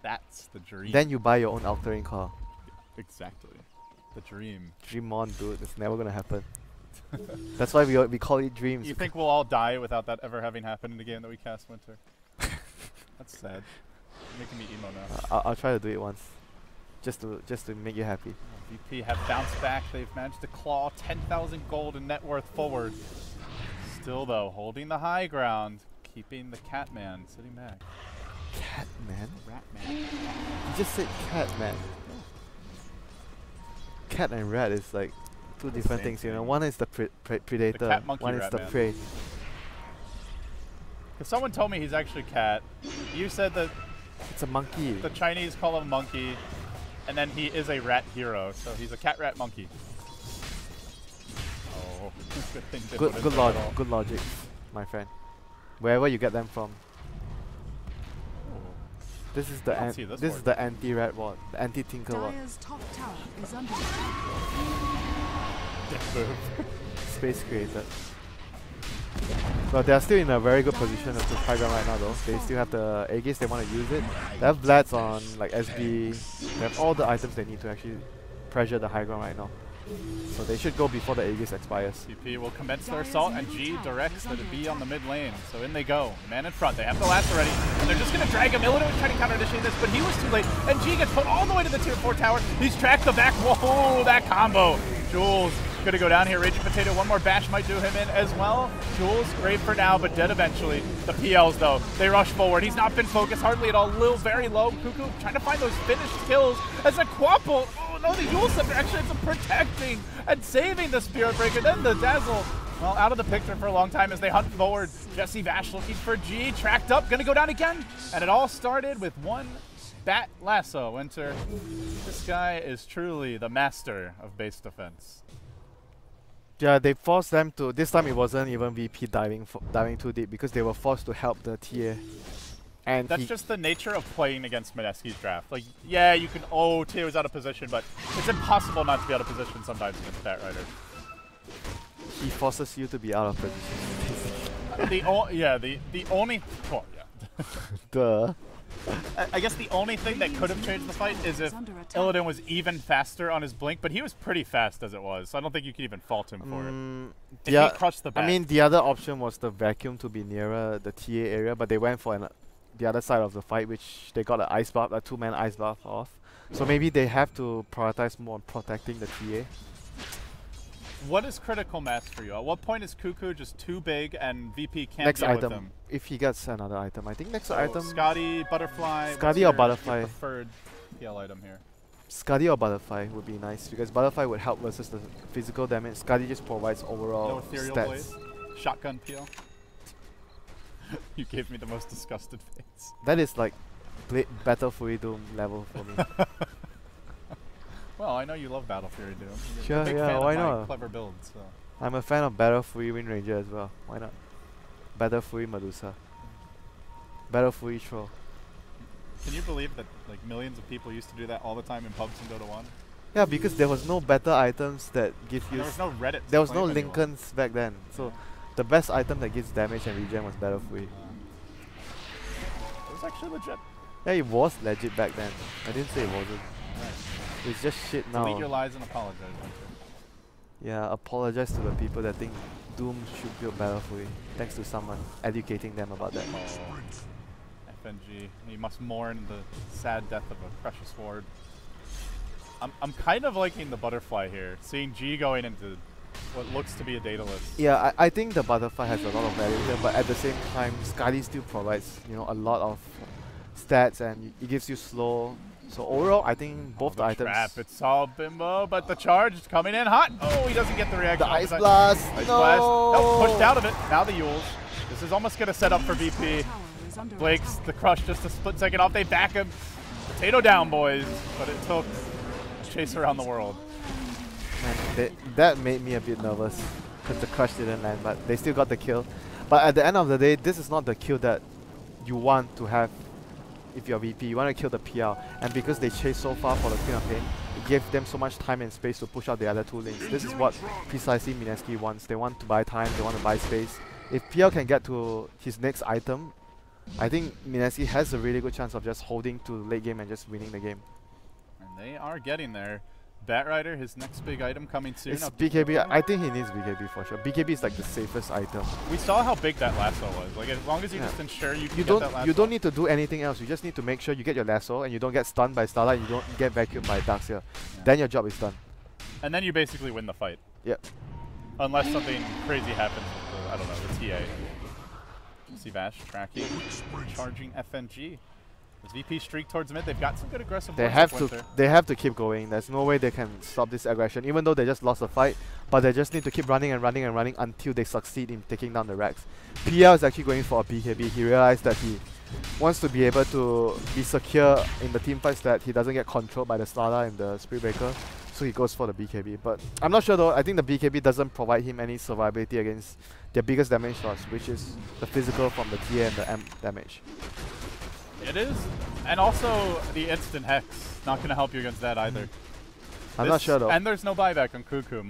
That's the dream. Then you buy your own Octarine card. Exactly. The dream. Dream on, dude. It's never gonna happen. That's why we call it dreams. You think we'll all die without that ever having happened in the game that we cast Winter? That's sad. You're making me emo now. I'll try to do it once, just to make you happy. VP have bounced back. They've managed to claw 10,000 gold in net worth forward. Still though, holding the high ground, keeping the Catman sitting back. Catman? Ratman. You just said Catman. Cat and rat is like two different things, you know. One is the predator, cat monkey one is rat the man. prey. If someone told me he's actually cat, you said that It's a monkey. the Chinese call him monkey, and then he is a rat hero, so he's a cat rat monkey. Oh, good thing. Good logic, my friend. Wherever you get them from. This is the anti-rat ward, the anti-tinker ward. Dire's top tower is under Space created. But they are still in a very good position to high ground right now though. They still have the Aegis, they want to use it. They have Vlads on like SB. They have all the items they need to actually pressure the high ground right now. So they should go before the Aegis expires. CP will commence their assault, and G directs the B on the mid lane. So in they go. Man in front. They have the last already. And they're just going to drag him. Illidan was trying to counter-initiate this, but he was too late. And G gets put all the way to the tier 4 tower. He's tracked the back. Whoa, that combo. Jules going to go down here. Raging Potato. One more bash might do him in as well. Jules, great for now, but dead eventually. The PLs, though, they rush forward. He's not been focused hardly at all. Lil very low. Cuckoo trying to find those finished kills as a Quapple. Oh, no, the Yule Scepter actually ends up protecting and saving the Spirit Breaker. Then the Dazzle, well, out of the picture for a long time as they hunt forward. Jesse Vash looking for G. Tracked up. Going to go down again. And it all started with one Bat Lasso. Winter, this guy is truly the master of base defense. Yeah, they forced them to. This time it wasn't even VP diving too deep because they were forced to help the TA. And that's just the nature of playing against Mineski's draft. Like, yeah, you can. Oh, TA was out of position, but it's impossible not to be out of position sometimes against Batrider. He forces you to be out of position. the only. Well, yeah. Duh. I guess the only thing that could have changed the fight is if Illidan was even faster on his blink, but he was pretty fast as it was, so I don't think you can even fault him for it. Yeah, he crushed the bat. I mean, the other option was the vacuum to be nearer the TA area, but they went for the other side of the fight, which they got an ice buff, a 2-man ice buff off. So maybe they have to prioritize more on protecting the TA. What is critical mass for you? At what point is Cuckoo just too big and VP can't next deal item, with him? if he gets another item. I think next So item... Scotty, Butterfly. Scotty or Butterfly? Your preferred PL item here. Scotty or Butterfly would be nice, because Butterfly would help versus the physical damage. Scotty just provides overall No ethereal stats. blade? Shotgun PL? You gave me the most disgusted face. That is like Battle Fury Doom level for me. Well, I know you love Battle Fury Doom. You're Sure, a big yeah, fan why of my not? clever builds. So. I'm a fan of Battle Fury Wind Ranger as well. Why not? Battle Fury Medusa. Battle Fury Troll. Can you believe that like millions of people used to do that all the time in pubs in Dota 1? Yeah, because there was no better items that give you... There was no Reddit. There was no claim anyone. Lincolns back then. So the best item that gives damage and regen was Battle Fury. It was actually legit. Yeah, it was legit back then. I didn't say it wasn't. Right. It's just shit now. Delete your lies and apologize. Yeah, apologize to the people that think Doom should build Battle Fury. Thanks to someone educating them about that. FNG, he must mourn the sad death of a precious ward. I'm kind of liking the Butterfly here. Seeing G going into what looks to be a dataless. Yeah, I think the butterfly has a lot of value here, but at the same time, Skyly still provides, you know, a lot of stats and it gives you slow. So overall, I think both the items. Trap, it's all Bimbo, but the charge is coming in hot. Oh, he doesn't get the reaction. The Ice Blast. Ice No. Blast. Nope, pushed out of it. Now the Yules. This is almost going to set up for VP. Blake's the crush just a split second off. They back him. Potato down, boys. But it took a chase around the world. Man, that made me a bit nervous because the crush didn't land, but they still got the kill. But at the end of the day, this is not the kill that you want to have if you're VP. You want to kill the PL, and because they chased so far for the Queen of Pain, it gave them so much time and space to push out the other two lanes. This is what precisely Mineski wants. They want to buy time, they want to buy space. If PL can get to his next item, I think Mineski has a really good chance of just holding to late game and just winning the game. And they are getting there. Batrider, his next big item coming soon. It's BKB. I think he needs BKB for sure. BKB is like the safest item. We saw how big that lasso was. Like, as long as you just ensure you can get that lasso. You don't need to do anything else. You just need to make sure you get your lasso and you don't get stunned by Starlight. You don't get vacuumed by Darkseer. Yeah. Then your job is done. And then you basically win the fight. Yep. Unless something crazy happens with the, I don't know, the TA. See Vash tracking, charging FNG. As VP streak towards mid, they've got some good aggressive. They have to keep going. There's no way they can stop this aggression, even though they just lost the fight. But they just need to keep running and running and running until they succeed in taking down the Rex. PL is actually going for a BKB. He realized that he wants to be able to be secure in the team fights, that he doesn't get controlled by the Slada and the Spirit Breaker. So he goes for the BKB. But I'm not sure though. I think the BKB doesn't provide him any survivability against their biggest damage source, which is the physical from the TA and the M damage. It is, and also the instant hex, not going to help you against that either. I'm not sure though. And there's no buyback on Cuckoo,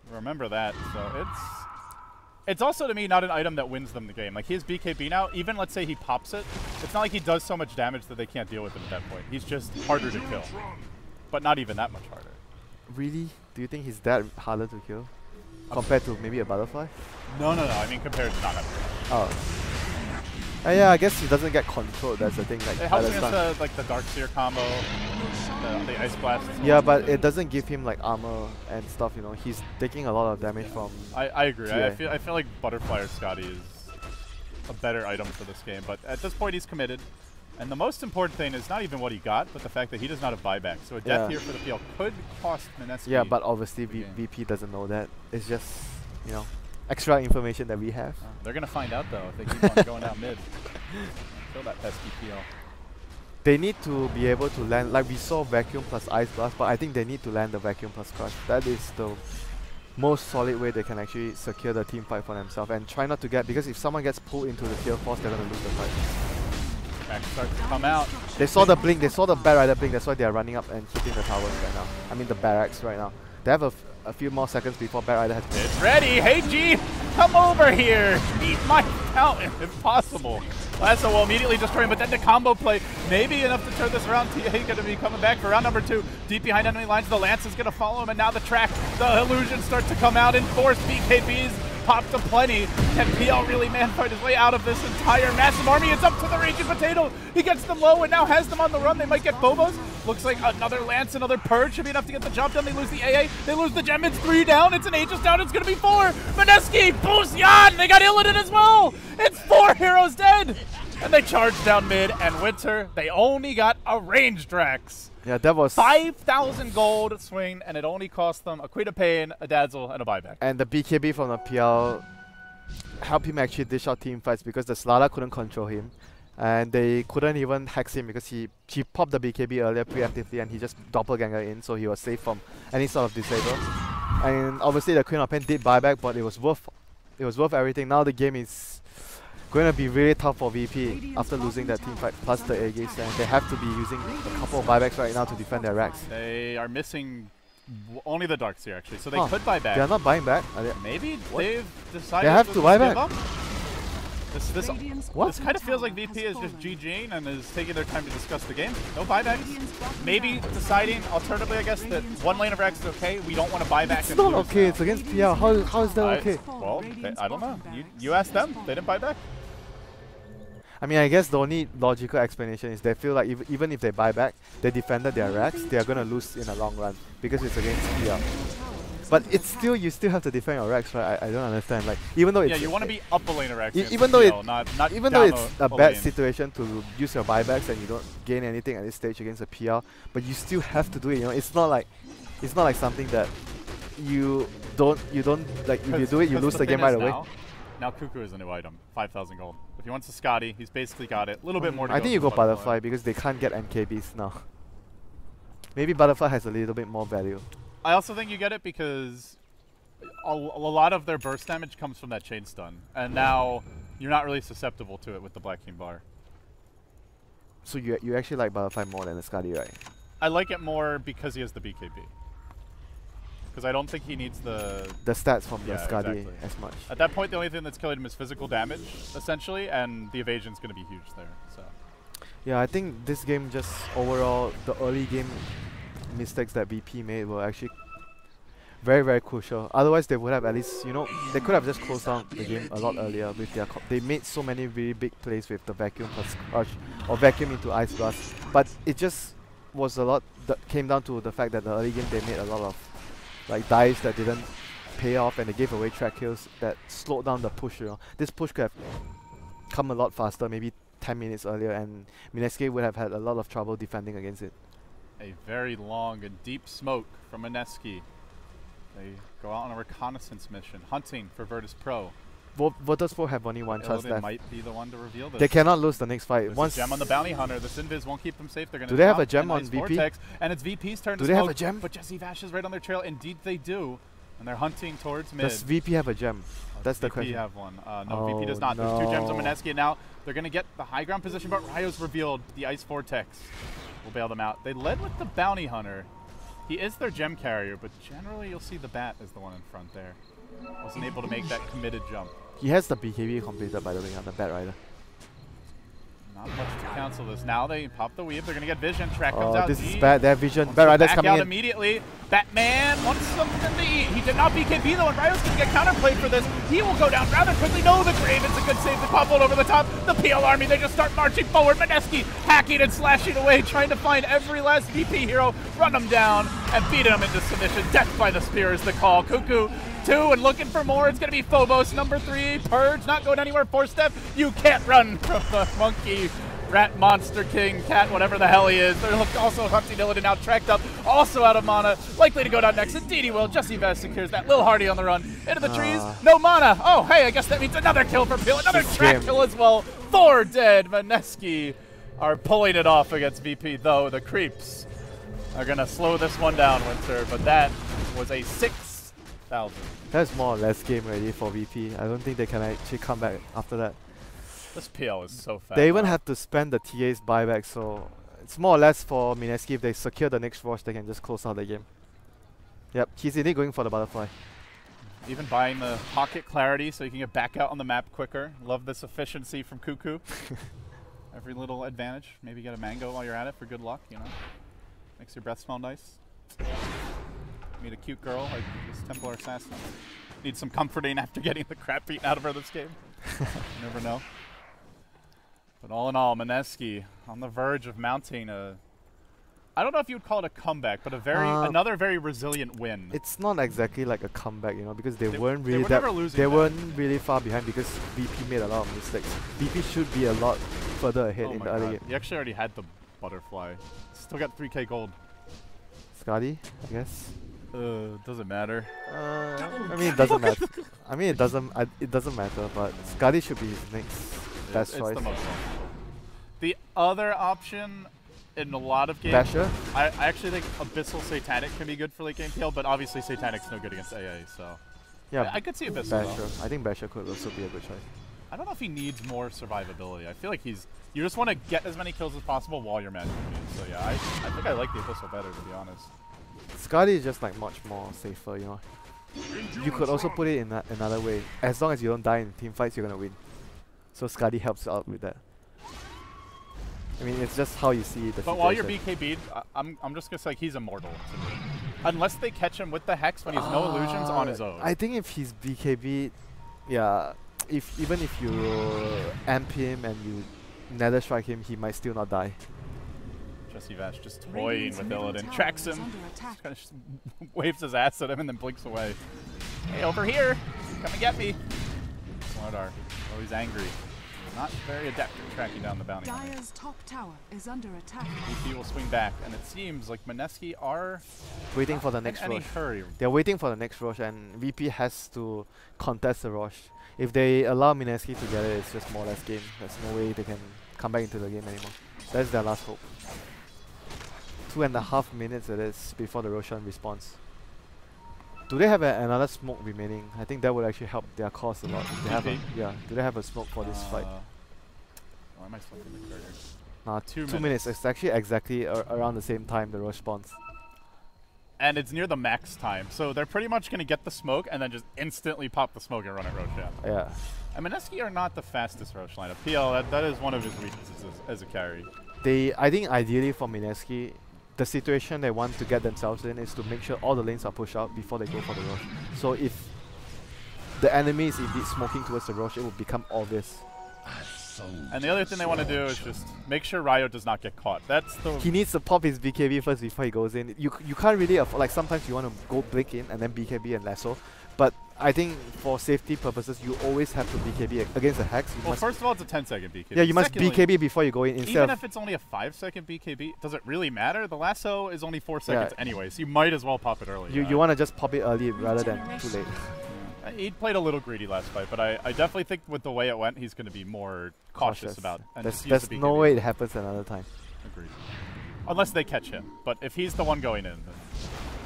remember that. So it's also to me not an item that wins them the game. Like he has BKB now, even let's say he pops it, it's not like he does so much damage that they can't deal with him at that point. He's just harder to kill, but not even that much harder. Really? Do you think he's that harder to kill compared to maybe a butterfly? No. I mean compared to not having. Oh. Yeah, I guess he doesn't get controlled. That's the thing. Like it helps against like the Darkseer combo, the Ice Blast. Yeah, but it doesn't give him like armor and stuff. You know, he's taking a lot of damage from. I agree. TA. I feel like Butterfly or Scotty is a better item for this game, but at this point he's committed. And the most important thing is not even what he got, but the fact that he does not have buyback. So a death here for the PL could cost Mineski. Yeah, but obviously VP doesn't know that. It's just, you know, extra information that we have. They're going to find out though if they keep on going down mid. Kill that pesky PL. They need to be able to land, like we saw Vacuum plus Ice Blast, but I think they need to land the Vacuum plus Crush. That is the most solid way they can actually secure the team fight for themselves, and try not to get, because if someone gets pulled into the kill force, they're going to lose the fight. Back starts to come out. They saw the blink, they saw the Batrider blink, that's why they are running up and hitting the towers right now. I mean the barracks right now. They have a few more seconds before Batrider has to. It's ready! Hey G! Come over here! Eat my fountain if possible. Lasso will immediately destroy him, but then the combo play maybe enough to turn this around. TA going to be coming back for round number 2. Deep behind enemy lines, the Lance is going to follow him, and now the track, the illusions start to come out in force. BKBs popped to plenty. Can PL really man-fight his way out of this entire massive army? It's up to the Raging Potato. He gets them low and now has them on the run. They might get Bobos. Looks like another Lance, another Purge should be enough to get the job done. They lose the AA. They lose the gem. It's 3 down. It's an Aegis down. It's going to be 4. Mineski, boost Yan. They got Illidan as well. It's 4 heroes dead. And they charge down mid, and Winter, they only got a ranged Drax. Yeah, that was 5,000 gold swing, and it only cost them a Queen of Pain, a Dazzle, and a buyback. And the BKB from the PL helped him actually dish out team fights because the Slada couldn't control him. And they couldn't even hex him because he popped the BKB earlier preemptively, and he just doppelganger in, so he was safe from any sort of disable. And obviously the Queen of Pain did buyback, but it was worth everything. Now the game is going to be really tough for VP after losing that team fight plus the Aegis, and they have to be using a couple of buybacks right now to defend their racks. They are missing only the Darkseer actually, so they could buy back. They are not buying back. Maybe they've decided they have to buy back. This kind of feels like VP is just GGing and is taking their time to discuss the game. No buybacks. Maybe deciding, alternatively, I guess, that one lane of Rex is okay. We don't want to buy back. It's not okay. It's against PL. How is that okay? Well, I don't know. You asked them. They didn't buy back. I mean, I guess the only logical explanation is they feel like even if they buy back, they defended their racks, they are going to lose in the long run because it's against PL. But it's still, you still have to defend your Rex, right? I don't understand. Like, even though it's you want to be up a lane Rex. even though not though it's a bad lane. situation to use your buybacks and you don't gain anything at this stage against a PL, but you still have to do it. You know, it's not like something that you don't like. If you do it, you lose the game right away. Now Cuckoo is a new item, 5,000 gold. If he wants a Scotty, he's basically got it. A little bit more to I think you go Butterfly because they can't get MKBs now. Maybe Butterfly has a little bit more value. I also think you get it because a lot of their burst damage comes from that chain stun. And now you're not really susceptible to it with the Black King bar. So you actually like Butterfly more than the Scotty, right? I like it more because he has the BKB. Because I don't think he needs the stats from the Scotty exactly. as much. At that point, the only thing that's killing him is physical damage, essentially, and the evasion's going to be huge there. So. Yeah, I think this game just overall, the early game mistakes that VP made were actually very, very crucial. Otherwise, they would have at least, you know, they could have just closed down the game a lot earlier with their. They made so many really big plays with the vacuum plus crush or vacuum into Ice Blast, but it just was a lot that came down to the fact that the early game they made a lot of like dives that didn't pay off, and they gave away track kills that slowed down the push. You know, this push could have come a lot faster, maybe 10 minutes earlier, and Mineski would have had a lot of trouble defending against it. A very long and deep smoke from Mineski. They go out on a reconnaissance mission, hunting for Virtus.Pro. Virtus.Pro have only one chance left. Might be the one to reveal this. They cannot lose the next fight. There's a gem on the bounty hunter. This invis won't keep them safe. They're going to. Do they have a gem on VP? Vortex, and it's VP's turn to smoke. Do they have a gem? But Jesse Vash is right on their trail. Indeed, they do, and they're hunting towards mid. Does VP have a gem? That's the question. VP have one. No, VP does not. There's 2 gems on Mineski, and now they're going to get the high ground position. But Ryo's revealed the Ice Vortex will bail them out. They led with the bounty hunter. He is their gem carrier, but generally you'll see the bat as the one in front there. Wasn't able to make that committed jump. He has the BKB completed, by the way, on the bat rider. Not much to cancel this. Now they pop the weave. They're going to get vision. Track comes out. This is bad. They have vision. Bat rider's coming in. Immediately. Batman wants something to eat. He did not BKB though, and Ryo's going to get counterplayed for this. He will go down rather quickly. No, the Grave. It's a good save. The Pummeled over the top. The PL army, they just start marching forward. Mineski hacking and slashing away, trying to find every last VP hero, run them down, and beat him into submission. Death by the spear is the call. Cuckoo 2 and looking for more. It's going to be Phobos number 3. Purge not going anywhere. 4-step. You can't run from the monkey. Rat Monster King, Cat, whatever the hell he is. They're also hunting Illidan now, tracked up, also out of mana, likely to go down next. Indeed he will. Jesse Vest secures that. Lil Hardy on the run, into the trees, no mana. Oh, hey, I guess that means another kill for Peel, another track kill as well. 4 dead. Mineski are pulling it off against VP, though. The creeps are going to slow this one down, Winter, but that was a 6,000. That's more or less game ready for VP. I don't think they can actually come back after that. This PL is so fast. They even have to spend the TA's buyback, so it's more or less for Mineski. If they secure the next rush, they can just close out the game. Yep, he's indeed going for the butterfly. Even buying the pocket clarity so you can get back out on the map quicker. Love this efficiency from Cuckoo. Every little advantage. Maybe get a mango while you're at it for good luck, you know. Makes your breath smell nice. Meet a cute girl like this Templar Assassin. Need some comforting after getting the crap beaten out of her this game. You never know. But all in all, Mineski on the verge of mounting a, I don't know if you would call it a comeback, but a another very resilient win. It's not exactly like a comeback, you know, because they weren't really weren't really far behind because VP made a lot of mistakes. VP should be a lot further ahead in the early game. You actually already had the butterfly. Still got 3k gold. Scotty, I guess. Doesn't matter. I mean, it doesn't matter. I mean, it doesn't matter, but Scotty should be his next best choice. The most fun. The other option in a lot of games, Basher? I actually think Abyssal Satanic can be good for late game PL, but obviously Satanic's no good against AA, so yeah, I could see Abyssal. Basher. I think Basher could also be a good choice. I don't know if he needs more survivability. I feel like you just want to get as many kills as possible while you're managing it. So yeah, I think I like the Abyssal better, to be honest. Scotty is just like much more safer, you know. You could also put it in another way. As long as you don't die in team fights, you're gonna win. So Scotty helps out with that. I mean, it's just how you see the But while you're BKB'd, I'm just gonna say he's immortal to me. Unless they catch him with the Hex when he's no illusions on his own. I think if he's BKB'd, yeah, even if you amp him and you nether strike him, he might still not die. Jesse Vash just toying with Illidan, tracks him, just kind of waves his ass at him and then blinks away. Hey, over here! Come and get me! Slardar, oh, he's angry. Not very adept at tracking down the bounty. Dire's top tower is under attack. VP will swing back, and it seems like Mineski are waiting for the next rush. They're waiting for the next rush, and VP has to contest the rush. If they allow Mineski to get it, it's just more or less game. There's no way they can come back into the game anymore. That's their last hope. 2.5 minutes it is before the Roshan responds. Do they have another smoke remaining? I think that would actually help their cause a lot. If they have yeah, do they have a smoke for this fight? Why am I smoking the carrier? Nah, 2 minutes. It's actually exactly around the same time the rush spawns. And it's near the max time, so they're pretty much going to get the smoke and then just instantly pop the smoke and run at Roshan. Yeah. And Mineski are not the fastest Rosh lineup. PL, that is one of his weaknesses as a carry. I think ideally for Mineski, the situation they want to get themselves in is to make sure all the lanes are pushed out before they go for the rush. So if the enemy is indeed smoking towards the rush, it will become obvious. And the other thing they want to do is just make sure Ryo does not get caught. That's the... He needs to pop his BKB first before he goes in. You can't really afford, like sometimes you want to go break in and then BKB and lasso. But I think for safety purposes, you always have to BKB against the Hex. Well, first of all, it's a 10-second BKB. Yeah, you must BKB before you go in. Even if it's only a 5-second BKB, does it really matter? The lasso is only 4 seconds anyway, so you might as well pop it early. You want to just pop it early rather than too late. He played a little greedy last fight, but I definitely think with the way it went, he's going to be more cautious about it. There's no way it happens another time. Agreed. Unless they catch him. But if he's the one going in, then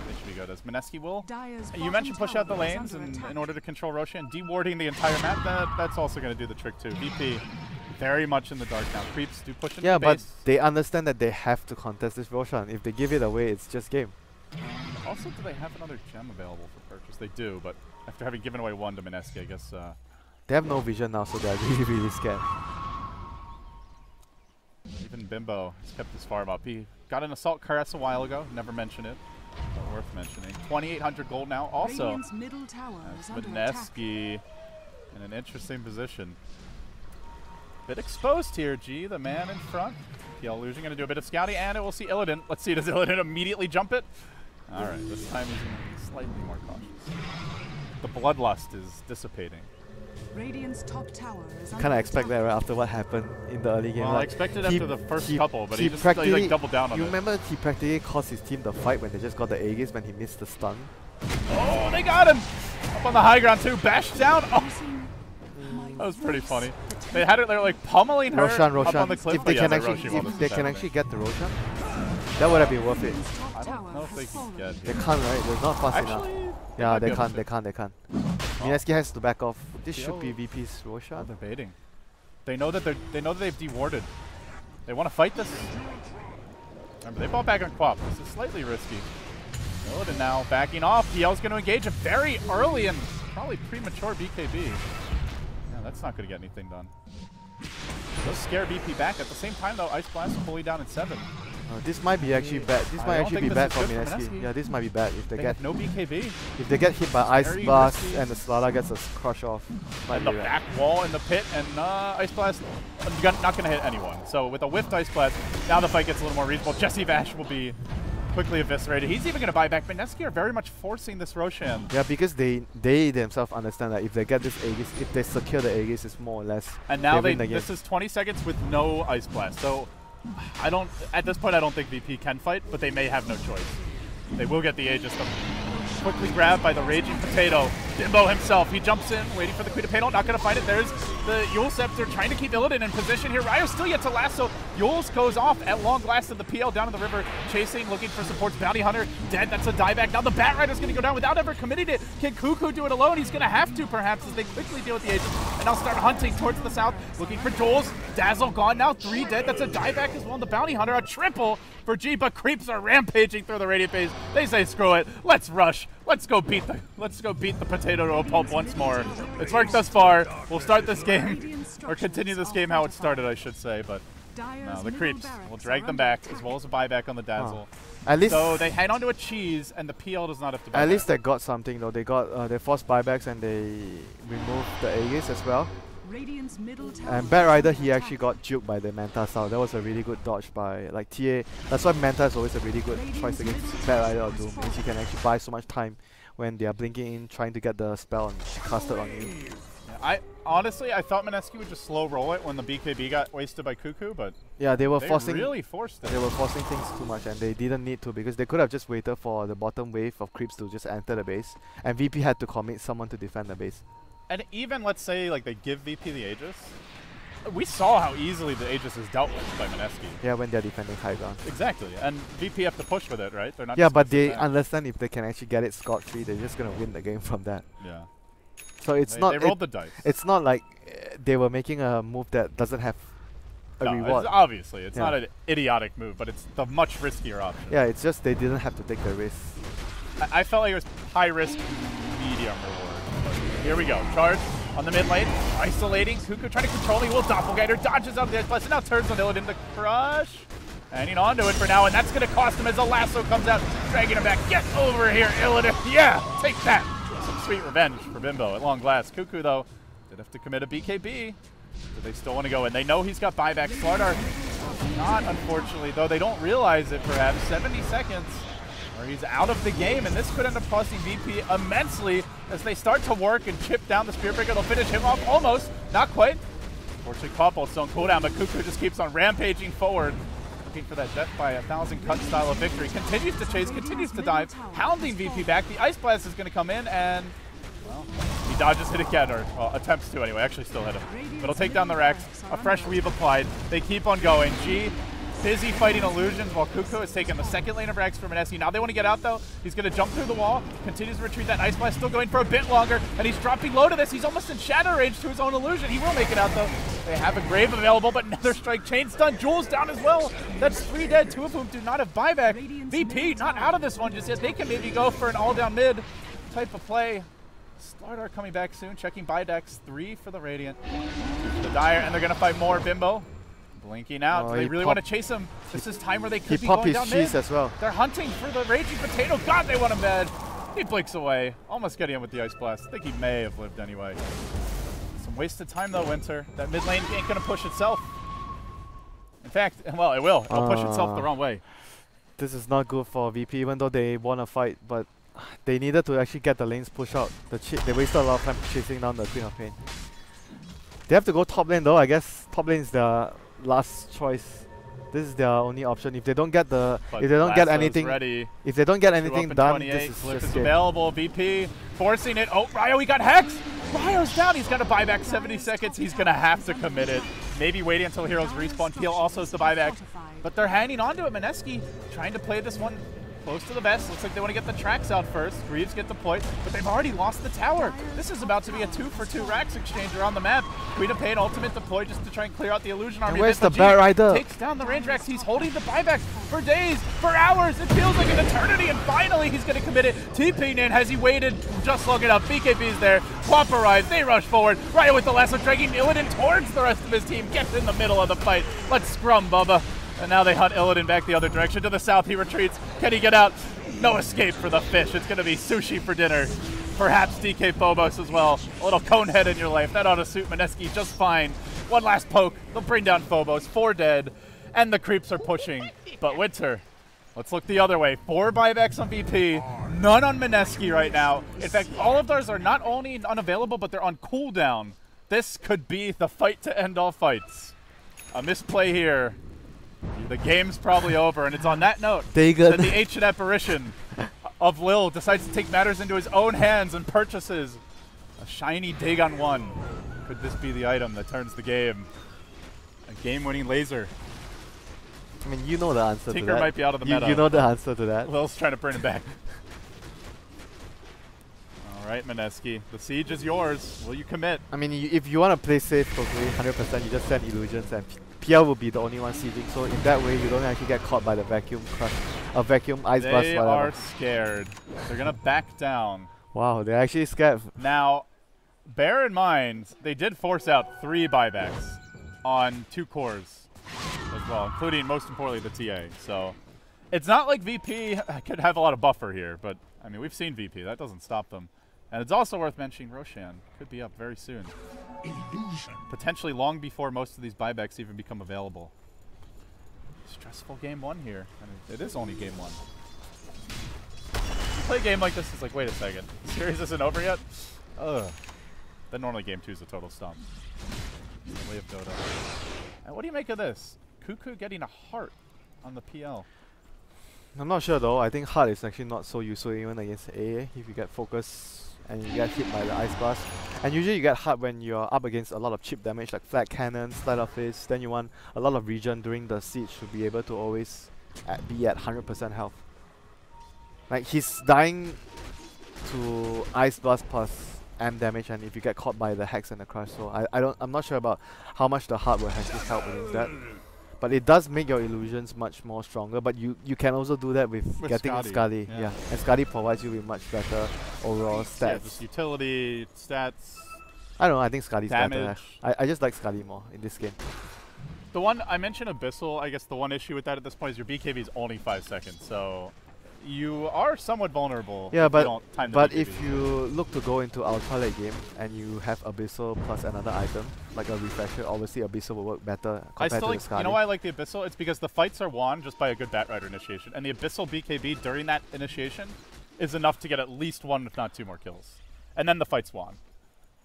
they should be good. As Mineski will. You mentioned push out the lanes in order to control Roshan. Dewarding the entire map, that's also going to do the trick too. VP very much in the dark now. Creeps do push into the base. But they understand that they have to contest this Roshan. If they give it away, it's just game. Also, do they have another gem available for purchase? They do, but after having given away one to Mineski, I guess... they have no vision now, so they're really, really scared. Even Bimbo has kept this farm up. He got an Assault Caress a while ago. Never mention it. But worth mentioning. 2,800 gold now. Also, middle tower is Mineski in an interesting position. Bit exposed here, G, the man in front. PL Illusion going to do a bit of scouting, and it will see Illidan. Let's see, does Illidan immediately jump it? All right, this time he's going to be slightly more cautious. The bloodlust is dissipating. Radiant's top tower is kind of expect that right after what happened in the early game. Well, I expected after the first couple, but he just like doubled down on it. You remember he practically cost his team the fight when they just got the Aegis when he missed the stun? Oh, they got him! Up on the high ground too, bashed down. Oh, that was pretty funny. They had it. They were like pummeling her Roshan. up on the cliff. If they can actually get the Roshan, that would have been worth it. I don't know if they can get it. They can't, right? They're not fast enough. Yeah, they can't. Mineski has to back off. This should be VP's Roshan. They're baiting. They know that they've dewarded. They want to fight this. Remember, they bought back on Quap. This is slightly risky. Illidan now backing off. PL's going to engage a very early and probably premature BKB. Yeah, that's not going to get anything done. They'll scare VP back. At the same time, though, Ice Blast fully down in 7. This might be actually bad. This might actually be bad for Mineski. Yeah, this might be bad if they get no BKB. If they get hit by Ice Blast and the Slardar gets a crush off. And the back wall in the pit, and Ice Blast not going to hit anyone. So with a whiffed Ice Blast, now the fight gets a little more reasonable. Jesse Vash will be quickly eviscerated. He's even going to buy back. Mineski are very much forcing this Roshan. Yeah, because they themselves understand that if they get this Aegis, if they secure the Aegis, it's more or less. And now this is 20 seconds with no Ice Blast. So at this point, I don't think VP can fight, but they may have no choice. They will get the Aegis. Quickly grabbed by the Raging Potato. Bimbo himself, he jumps in, waiting for the Queen of Pain. Not going to find it. There's the Yule Scepter trying to keep Illidan in position here. Ryo's still yet to lasso. Yule's goes off at long last, and the PL down in the river, chasing, looking for supports. Bounty Hunter dead. That's a dieback. Now the Bat Rider's going to go down without ever committing it. Can Cuckoo do it alone? He's going to have to, perhaps, as they quickly deal with the Aegis. And now start hunting towards the south, looking for Jules. Dazzle gone now. 3 dead. That's a dieback as well. And the Bounty Hunter, a triple for G, but creeps are rampaging through the Radiant base. They say, screw it. Let's rush. Let's go beat the potato to a pulp once more. It's worked thus far. We'll start this game, or continue this game how it started, I should say. But no, the creeps will drag them back, as well as a buyback on the Dazzle. At least so they hang onto a cheese, and the PL does not have to buy At least they got something though. They got they forced buybacks and they removed the Aegis as well. Radiant's middle tower And Bat Rider, is he under actually got juked by the Manta style. That was a really good dodge by like TA. That's why Manta is always a really good choice against Bat Rider or Doom, because you can actually buy so much time when they are blinking in, trying to get the spell and casted on you. Yeah, honestly, I thought Mineski would just slow roll it when the BKB got wasted by Cuckoo, but yeah, they really forced it. They were forcing things too much, and they didn't need to, because they could have just waited for the bottom wave of creeps to just enter the base, and VP had to commit someone to defend the base. And even, let's say, like they give VP the Aegis, we saw how easily the Aegis is dealt with by Mineski. Yeah, when they're defending high ground. Exactly, and VP have to push with it, right? They're not. Yeah, but they understand if they can actually get it scot-free, they're just gonna win the game from that. Yeah. So it's They rolled the dice. It's not like they were making a move that doesn't have a reward. Obviously, it's not an idiotic move, but it's the much riskier option. Yeah, it's just they didn't have to take the risk. I felt like it was high risk, medium reward. But here we go. Charge on the mid lane, isolating. Cuckoo trying to control the will doppelganger, dodges up there, plus now turns on Illidan to crush. Hanging on to it for now, and that's going to cost him as the lasso comes out, dragging him back. Get over here, Illidan. Yeah, take that. Some sweet revenge for Bimbo at long last. Cuckoo, though, did have to commit a BKB. So they still want to go in. They know he's got buyback. Slardar not, unfortunately, though they don't realize it perhaps. 70 seconds where he's out of the game, and this could end up costing VP immensely as they start to work and chip down the Spear Breaker. They'll finish him off almost. Not quite. Unfortunately, Caught still on cooldown, but Cuckoo just keeps on rampaging forward. Looking for that death by 1,000 cut style of victory. Continues to chase, continues to dive, hounding VP back. The Ice Blast is going to come in, and well, he dodges it again, or attempts to anyway. Actually still hit him. But he'll take down the Rex. A fresh weave applied. They keep on going. G busy fighting illusions while Cuckoo is taking the second lane of Rex for Mineski. Now they want to get out though. He's going to jump through the wall, continues to retreat. That Ice Blast still going for a bit longer, and he's dropping low to this. He's almost in shadow range to his own illusion. He will make it out though. They have a Grave available, but Nether Strike chain stun. Jules down as well. That's 3 dead, 2 of whom do not have buyback. VP not out of this one just yet. They can maybe go for an all down mid type of play. Slardar coming back soon, checking buybacks. 3 for the Radiant. The Dire, and they're going to fight more. Bimbo blinking out. Do they really want to chase him? This is time where they could be going down mid. He popped his cheese as well. They're hunting for the Raging Potato. God, they want him bad. He blinks away. Almost getting him with the Ice Blast. I think he may have lived anyway. Some wasted time though, Winter. That mid lane ain't going to push itself. In fact, well, it will. It'll push itself the wrong way. This is not good for VP, even though they want to fight, but they needed to actually get the lanes pushed out. They wasted a lot of time chasing down the Queen of Pain. They have to go top lane though. I guess top lane is their last choice. This is their only option. If they don't get anything done, this is Flip just is available. VP forcing it. Oh, Ryo, he got Hex. Ryo's down. He's got to buy back 70 seconds. He's going to have to commit it. Maybe waiting until heroes respawn. Peel also has the buyback. But they're hanging on to it. Mineski trying to play this one close to the vest. Looks like they want to get the tracks out first. Greaves get deployed, but they've already lost the tower. This is about to be a 2-for-2 racks exchange around the map. Queen of Pain ultimate deployed just to try and clear out the illusion army. And where's the Bat Rider? Takes down the range racks. He's holding the buyback for days, for hours. It feels like an eternity, and finally he's going to commit it. TPing in. Has he waited just long enough? BKB's there. Swap arrives. They rush forward. Ryo with the lasso, dragging Illidan towards the rest of his team. Gets in the middle of the fight. Let's scrum, Bubba. And now they hunt Illidan back the other direction. To the south, he retreats. Can he get out? No escape for the fish. It's going to be sushi for dinner. Perhaps DK Phobos as well. A little cone head in your life. That ought to suit Mineski just fine. One last poke. They'll bring down Phobos. 4 dead. And the creeps are pushing. But Winter, let's look the other way. 4 buybacks on VP. None on Mineski right now. In fact, all of theirs are not only unavailable, but they're on cooldown. This could be the fight to end all fights. A misplay here. The game's probably over, and it's on that note that the ancient apparition of Lil decides to take matters into his own hands and purchases a shiny Dagon 1. Could this be the item that turns the game? A game-winning laser. I mean, you know the answer to that. Tinker might be out of the meta. You know the answer to that. Lil's trying to bring it back. All right, Mineski. The siege is yours. Will you commit? I mean, if you want to play safe totally 100%, you just send illusions, and PL will be the only one sieging. So in that way, you don't actually get caught by the vacuum crush, vacuum ice blast. They are scared. They're gonna back down. Wow, they're actually scared. Now, bear in mind, they did force out 3 buybacks on 2 cores as well, including, most importantly, the TA. So it's not like VP could have a lot of buffer here, but I mean, we've seen VP. That doesn't stop them. And it's also worth mentioning Roshan could be up very soon. Illusion. Potentially long before most of these buybacks even become available. Stressful game 1 here. And it is only game 1. You play a game like this, it's like, wait a second. The series isn't over yet? Ugh. Then normally game 2 is a total stomp. Way of Dota. And what do you make of this? Cuckoo getting a heart on the PL. I'm not sure though. I think heart is actually not so useful even against AA if you get focus and you get hit by the ice blast. And usually you get heart when you're up against a lot of chip damage like flat cannons, sleight of fist. Then you want a lot of regen during the siege to be able to always be at 100% health. Like he's dying to ice blast plus M damage, and if you get caught by the hex and the crush, so I'm not sure about how much the heart will actually help against that. But it does make your illusions much more stronger, but you can also do that with getting Skadi. Yeah. And Skadi provides you with much better overall stats. Yeah, just utility, stats. I don't know, I think Skadi's damage. better. I just like Skadi more in this game. The one, I mentioned Abyssal, I guess the one issue with that at this point is your BKB is only 5 seconds, so you are somewhat vulnerable. Yeah, if you don't time the BKB. if you look to go into ultra late game and you have Abyssal plus another item, like a refresher, obviously Abyssal will work better compared to the Skadi. You know why I like the Abyssal? It's because the fights are won just by a good Batrider initiation, and the Abyssal BKB during that initiation is enough to get at least 1, if not 2 more kills. And then the fight's won.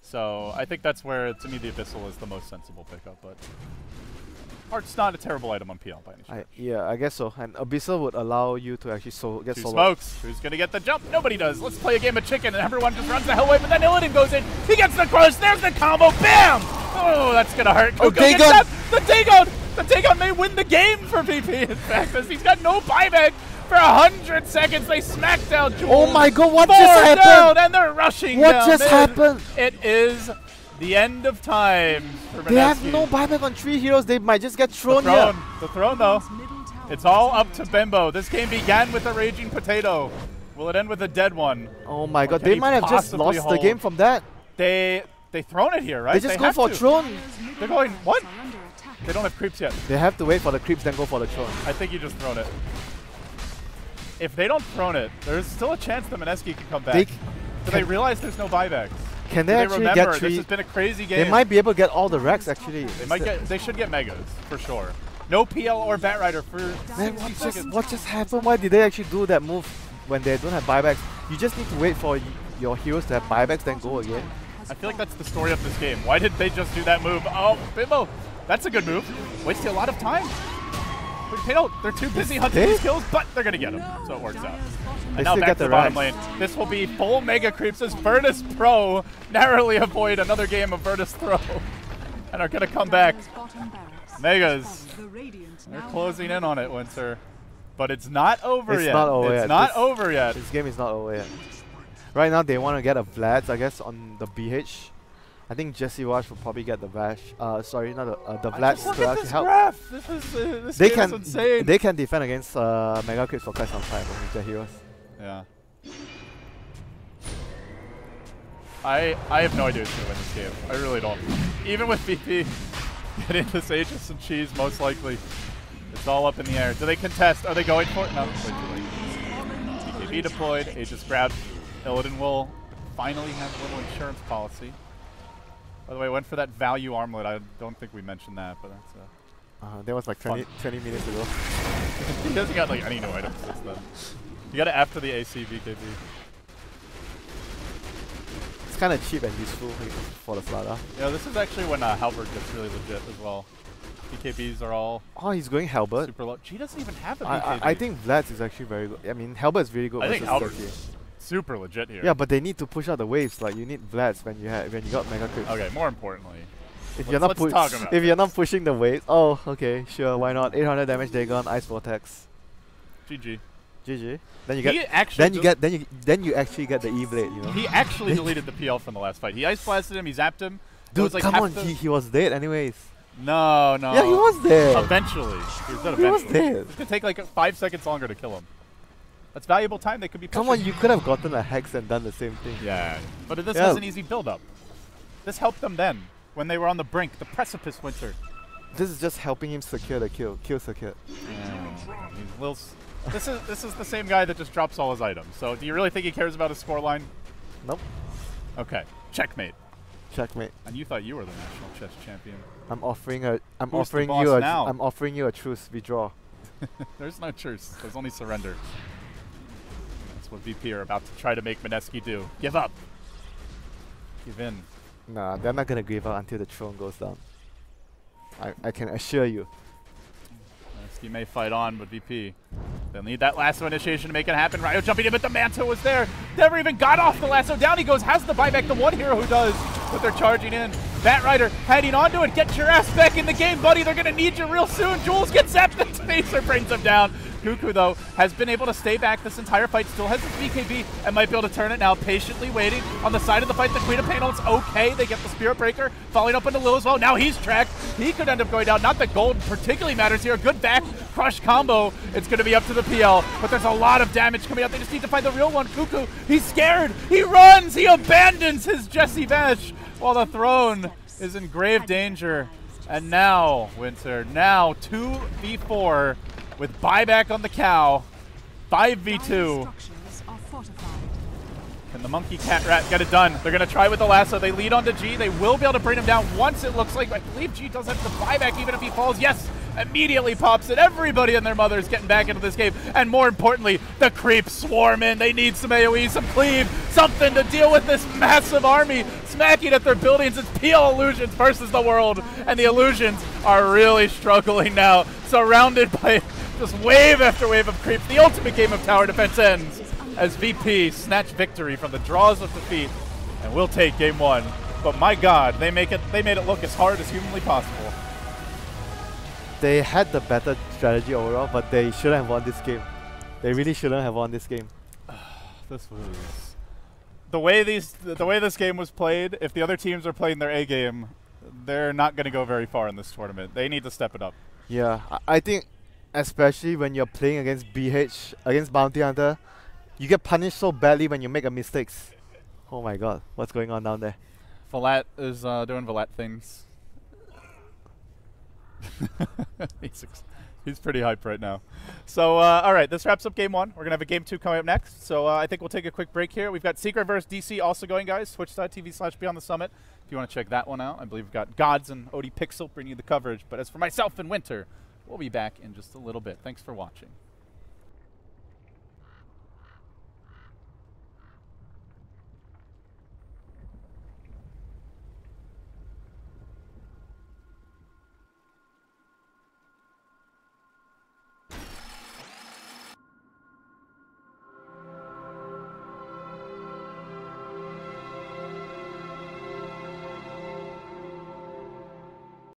So I think that's where, to me, the Abyssal is the most sensible pickup, but Heart's not a terrible item on PL by any stretch. Yeah, I guess so. And Abyssal would allow you to actually get Two solo. smokes. Who's going to get the jump? Nobody does. Let's play a game of chicken, and everyone just runs the hell away, but then Illidan goes in. He gets the crush. There's the combo. Bam! Oh, that's going to hurt. Oh, Dagon! The Dagon! The Dagon may win the game for VP, in fact, as he's got no buyback. For 100 seconds, they smacked down Jules. Oh my god, what 4 just happened? Down, and they're rushing What down. just happened? It is the end of time for Mineski. They have no buyback on 3 heroes. They might just get thrown here. The throne, though. It's all up to Bimbo. This game began with a raging potato. Will it end with a dead one? Oh my god, they might have just lost the game from that. They thrown it here, right? They just go for throne. They're going, what? They don't have creeps yet. They have to wait for the creeps, then go for the throne. I think you just thrown it. If they don't throne it, there's still a chance that Mineski can come back. Do they realize there's no buybacks? Can they actually get 3? This has been a crazy game. They might be able to get all the racks actually. They should get megas for sure. No PL or Batrider for. Man, what just happened? Why did they actually do that move when they don't have buybacks? You just need to wait for your heroes to have buybacks, then go again. I feel like that's the story of this game. Why did they just do that move? Oh, Bimbo, that's a good move. Wasting a lot of time. They're too busy hunting these kills, but they're going to get them, so it works out. And now back to the bottom lane. This will be full mega creeps as Virtus.Pro narrowly avoid another game of Virtus.Pro and are going to come back. Megas. They're closing in on it, Winter. But it's not over yet. It's not over yet. This game is not over yet. Right now, they want to get a Vlad, I guess, on the BH. I think Jesse Wash will probably get the Vash. Sorry, not the Vlad to actually help. This game is insane. They can defend against Mega Creeps for quite some time with their heroes. Yeah. I have no idea who's going to win this game. I really don't. Even with VP getting this Aegis and Cheese, most likely. It's all up in the air. Do they contest? Are they going for it? No, way too late. BKB deployed. Aegis grabbed. Illidan will finally have a little insurance policy. By the way, went for that value armlet. I don't think we mentioned that, but that's that was like 20 minutes ago. He hasn't got like any new items since then. You got it after the AC BKB. It's kind of cheap and useful for the Flada. Yeah, this is actually when Halberd gets really legit as well. BKBs are all. Oh, he's going Halberd. Super low. G doesn't even have a BKB. I think Vlad's is actually very good. I mean, Halberd's really good. I think Halberd's super legit here. Yeah, but they need to push out the waves. Like you need Vlad's when you got Mega Creeps. Okay, more importantly, if you're not pushing the waves, oh, okay, sure, why not? 800 damage, Dagon, Ice Vortex. GG. GG. Then you get. Then you actually get the E-Blade. You know. He actually deleted the PL from the last fight. He ice blasted him. He zapped him. Dude, like come on, he was dead anyways. No. Yeah, he was dead. Eventually, he was dead. He was dead. It's gonna take like 5 seconds longer to kill him. That's valuable time. They could be pushing. Come on, you could have gotten a Hex and done the same thing. Yeah, but this was an easy build-up. This helped them then, when they were on the brink, the precipice, Winter. This is just helping him secure the kill secure. Yeah. This is the same guy that just drops all his items. So do you really think he cares about his scoreline? Nope. Okay, checkmate. Checkmate. And you thought you were the national chess champion. I'm offering you a truce. We draw. There's no truce. There's only surrender. That's what VP are about to try to make Mineski do. Give up. Give in. Nah, they're not gonna give up until the throne goes down. I can assure you. Mineski may fight on, but VP, they'll need that lasso initiation to make it happen. Ryo jumping in, but the Manto was there. Never even got off the lasso. Down he goes, has the buyback. The one hero who does, but they're charging in. Bat Rider heading onto it. Get your ass back in the game, buddy. They're going to need you real soon. Jules gets zapped. The Spacer brings him down. Cuckoo, though, has been able to stay back this entire fight. Still has his BKB and might be able to turn it now. Patiently waiting on the side of the fight. The Queen of Pain holds okay. They get the Spirit Breaker. Following up into Lil as well. Now he's tracked. He could end up going down. Not that gold particularly matters here. Good back crush combo. It's going to be up to the PL, but there's a lot of damage coming out. They just need to find the real one. Cuckoo, he's scared. He runs. He abandons his Jesse Vesh while the throne is in grave danger. And now, Winter, now 2v4 with buyback on the cow. 5v2. Can the monkey cat rat get it done? They're going to try with the lasso. They lead onto G. They will be able to bring him down once, it looks like. I believe G does have the buyback even if he falls. Yes, immediately pops it. Everybody and their mother is getting back into this game. And more importantly, the creeps swarm in. They need some AoE, some cleave, something to deal with this massive army smacking at their buildings. It's PL Illusions versus the world. And the Illusions are really struggling now. Surrounded by just wave after wave of creeps. The ultimate game of tower defense ends as VP snatch victory from the draws of defeat and will take game one. But my God, they made it look as hard as humanly possible. They had the better strategy overall, but they shouldn't have won this game. They really shouldn't have won this game. This was the way this game was played. If the other teams are playing their A game, they're not going to go very far in this tournament. They need to step it up. Yeah, I think especially when you're playing against BH, against Bounty Hunter, you get punished so badly when you make a mistakes. Oh my God, what's going on down there? Valat is doing Valat things. He's pretty hyped right now. So, all right, this wraps up game one. We're going to have a game two coming up next. So I think we'll take a quick break here. We've got Secret vs. DC also going, guys. Twitch.tv/Beyond the Summit. If you want to check that one out. I believe we've got Gods and OD Pixel bringing you the coverage. But as for myself and Winter, we'll be back in just a little bit. Thanks for watching.